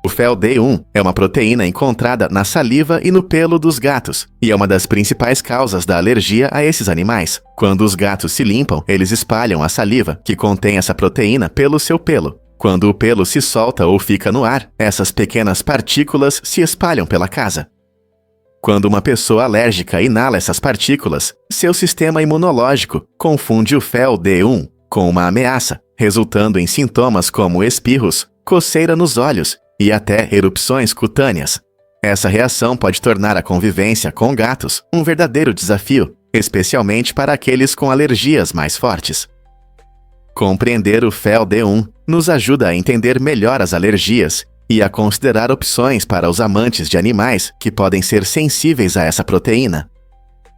O fel D1 é uma proteína encontrada na saliva e no pelo dos gatos, e é uma das principais causas da alergia a esses animais. Quando os gatos se limpam, eles espalham a saliva, que contém essa proteína, pelo seu pelo. Quando o pelo se solta ou fica no ar, essas pequenas partículas se espalham pela casa. Quando uma pessoa alérgica inala essas partículas, seu sistema imunológico confunde o fel D1 com uma ameaça, resultando em sintomas como espirros, coceira nos olhos e até erupções cutâneas. Essa reação pode tornar a convivência com gatos um verdadeiro desafio, especialmente para aqueles com alergias mais fortes. Compreender o fel D1 nos ajuda a entender melhor as alergias e a considerar opções para os amantes de animais que podem ser sensíveis a essa proteína.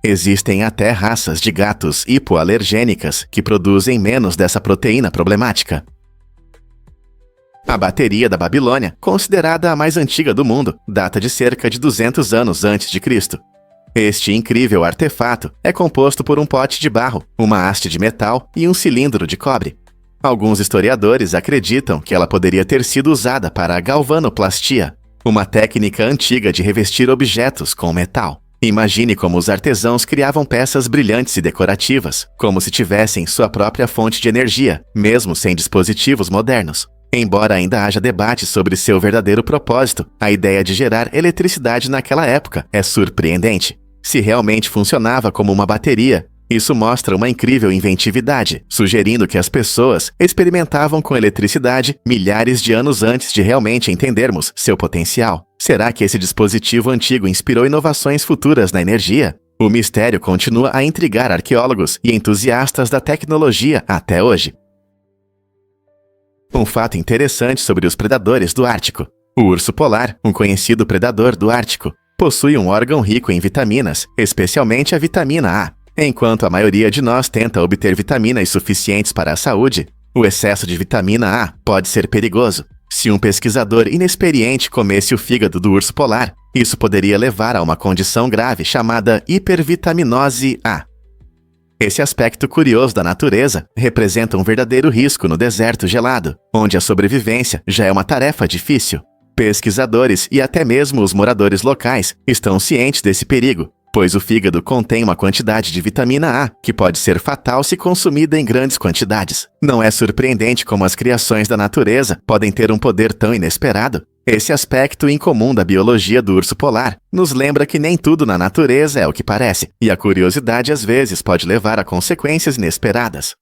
Existem até raças de gatos hipoalergênicas que produzem menos dessa proteína problemática. A bateria da Babilônia, considerada a mais antiga do mundo, data de cerca de 200 anos antes de Cristo. Este incrível artefato é composto por um pote de barro, uma haste de metal e um cilindro de cobre. Alguns historiadores acreditam que ela poderia ter sido usada para a galvanoplastia, uma técnica antiga de revestir objetos com metal. Imagine como os artesãos criavam peças brilhantes e decorativas, como se tivessem sua própria fonte de energia, mesmo sem dispositivos modernos. Embora ainda haja debate sobre seu verdadeiro propósito, a ideia de gerar eletricidade naquela época é surpreendente. Se realmente funcionava como uma bateria, isso mostra uma incrível inventividade, sugerindo que as pessoas experimentavam com eletricidade milhares de anos antes de realmente entendermos seu potencial. Será que esse dispositivo antigo inspirou inovações futuras na energia? O mistério continua a intrigar arqueólogos e entusiastas da tecnologia até hoje. Um fato interessante sobre os predadores do Ártico. O urso polar, um conhecido predador do Ártico, possui um órgão rico em vitaminas, especialmente a vitamina A. Enquanto a maioria de nós tenta obter vitaminas suficientes para a saúde, o excesso de vitamina A pode ser perigoso. Se um pesquisador inexperiente comesse o fígado do urso polar, isso poderia levar a uma condição grave chamada hipervitaminose A. Esse aspecto curioso da natureza representa um verdadeiro risco no deserto gelado, onde a sobrevivência já é uma tarefa difícil. Pesquisadores e até mesmo os moradores locais estão cientes desse perigo, pois o fígado contém uma quantidade de vitamina A que pode ser fatal se consumida em grandes quantidades. Não é surpreendente como as criações da natureza podem ter um poder tão inesperado. Esse aspecto incomum da biologia do urso polar nos lembra que nem tudo na natureza é o que parece, e a curiosidade às vezes pode levar a consequências inesperadas.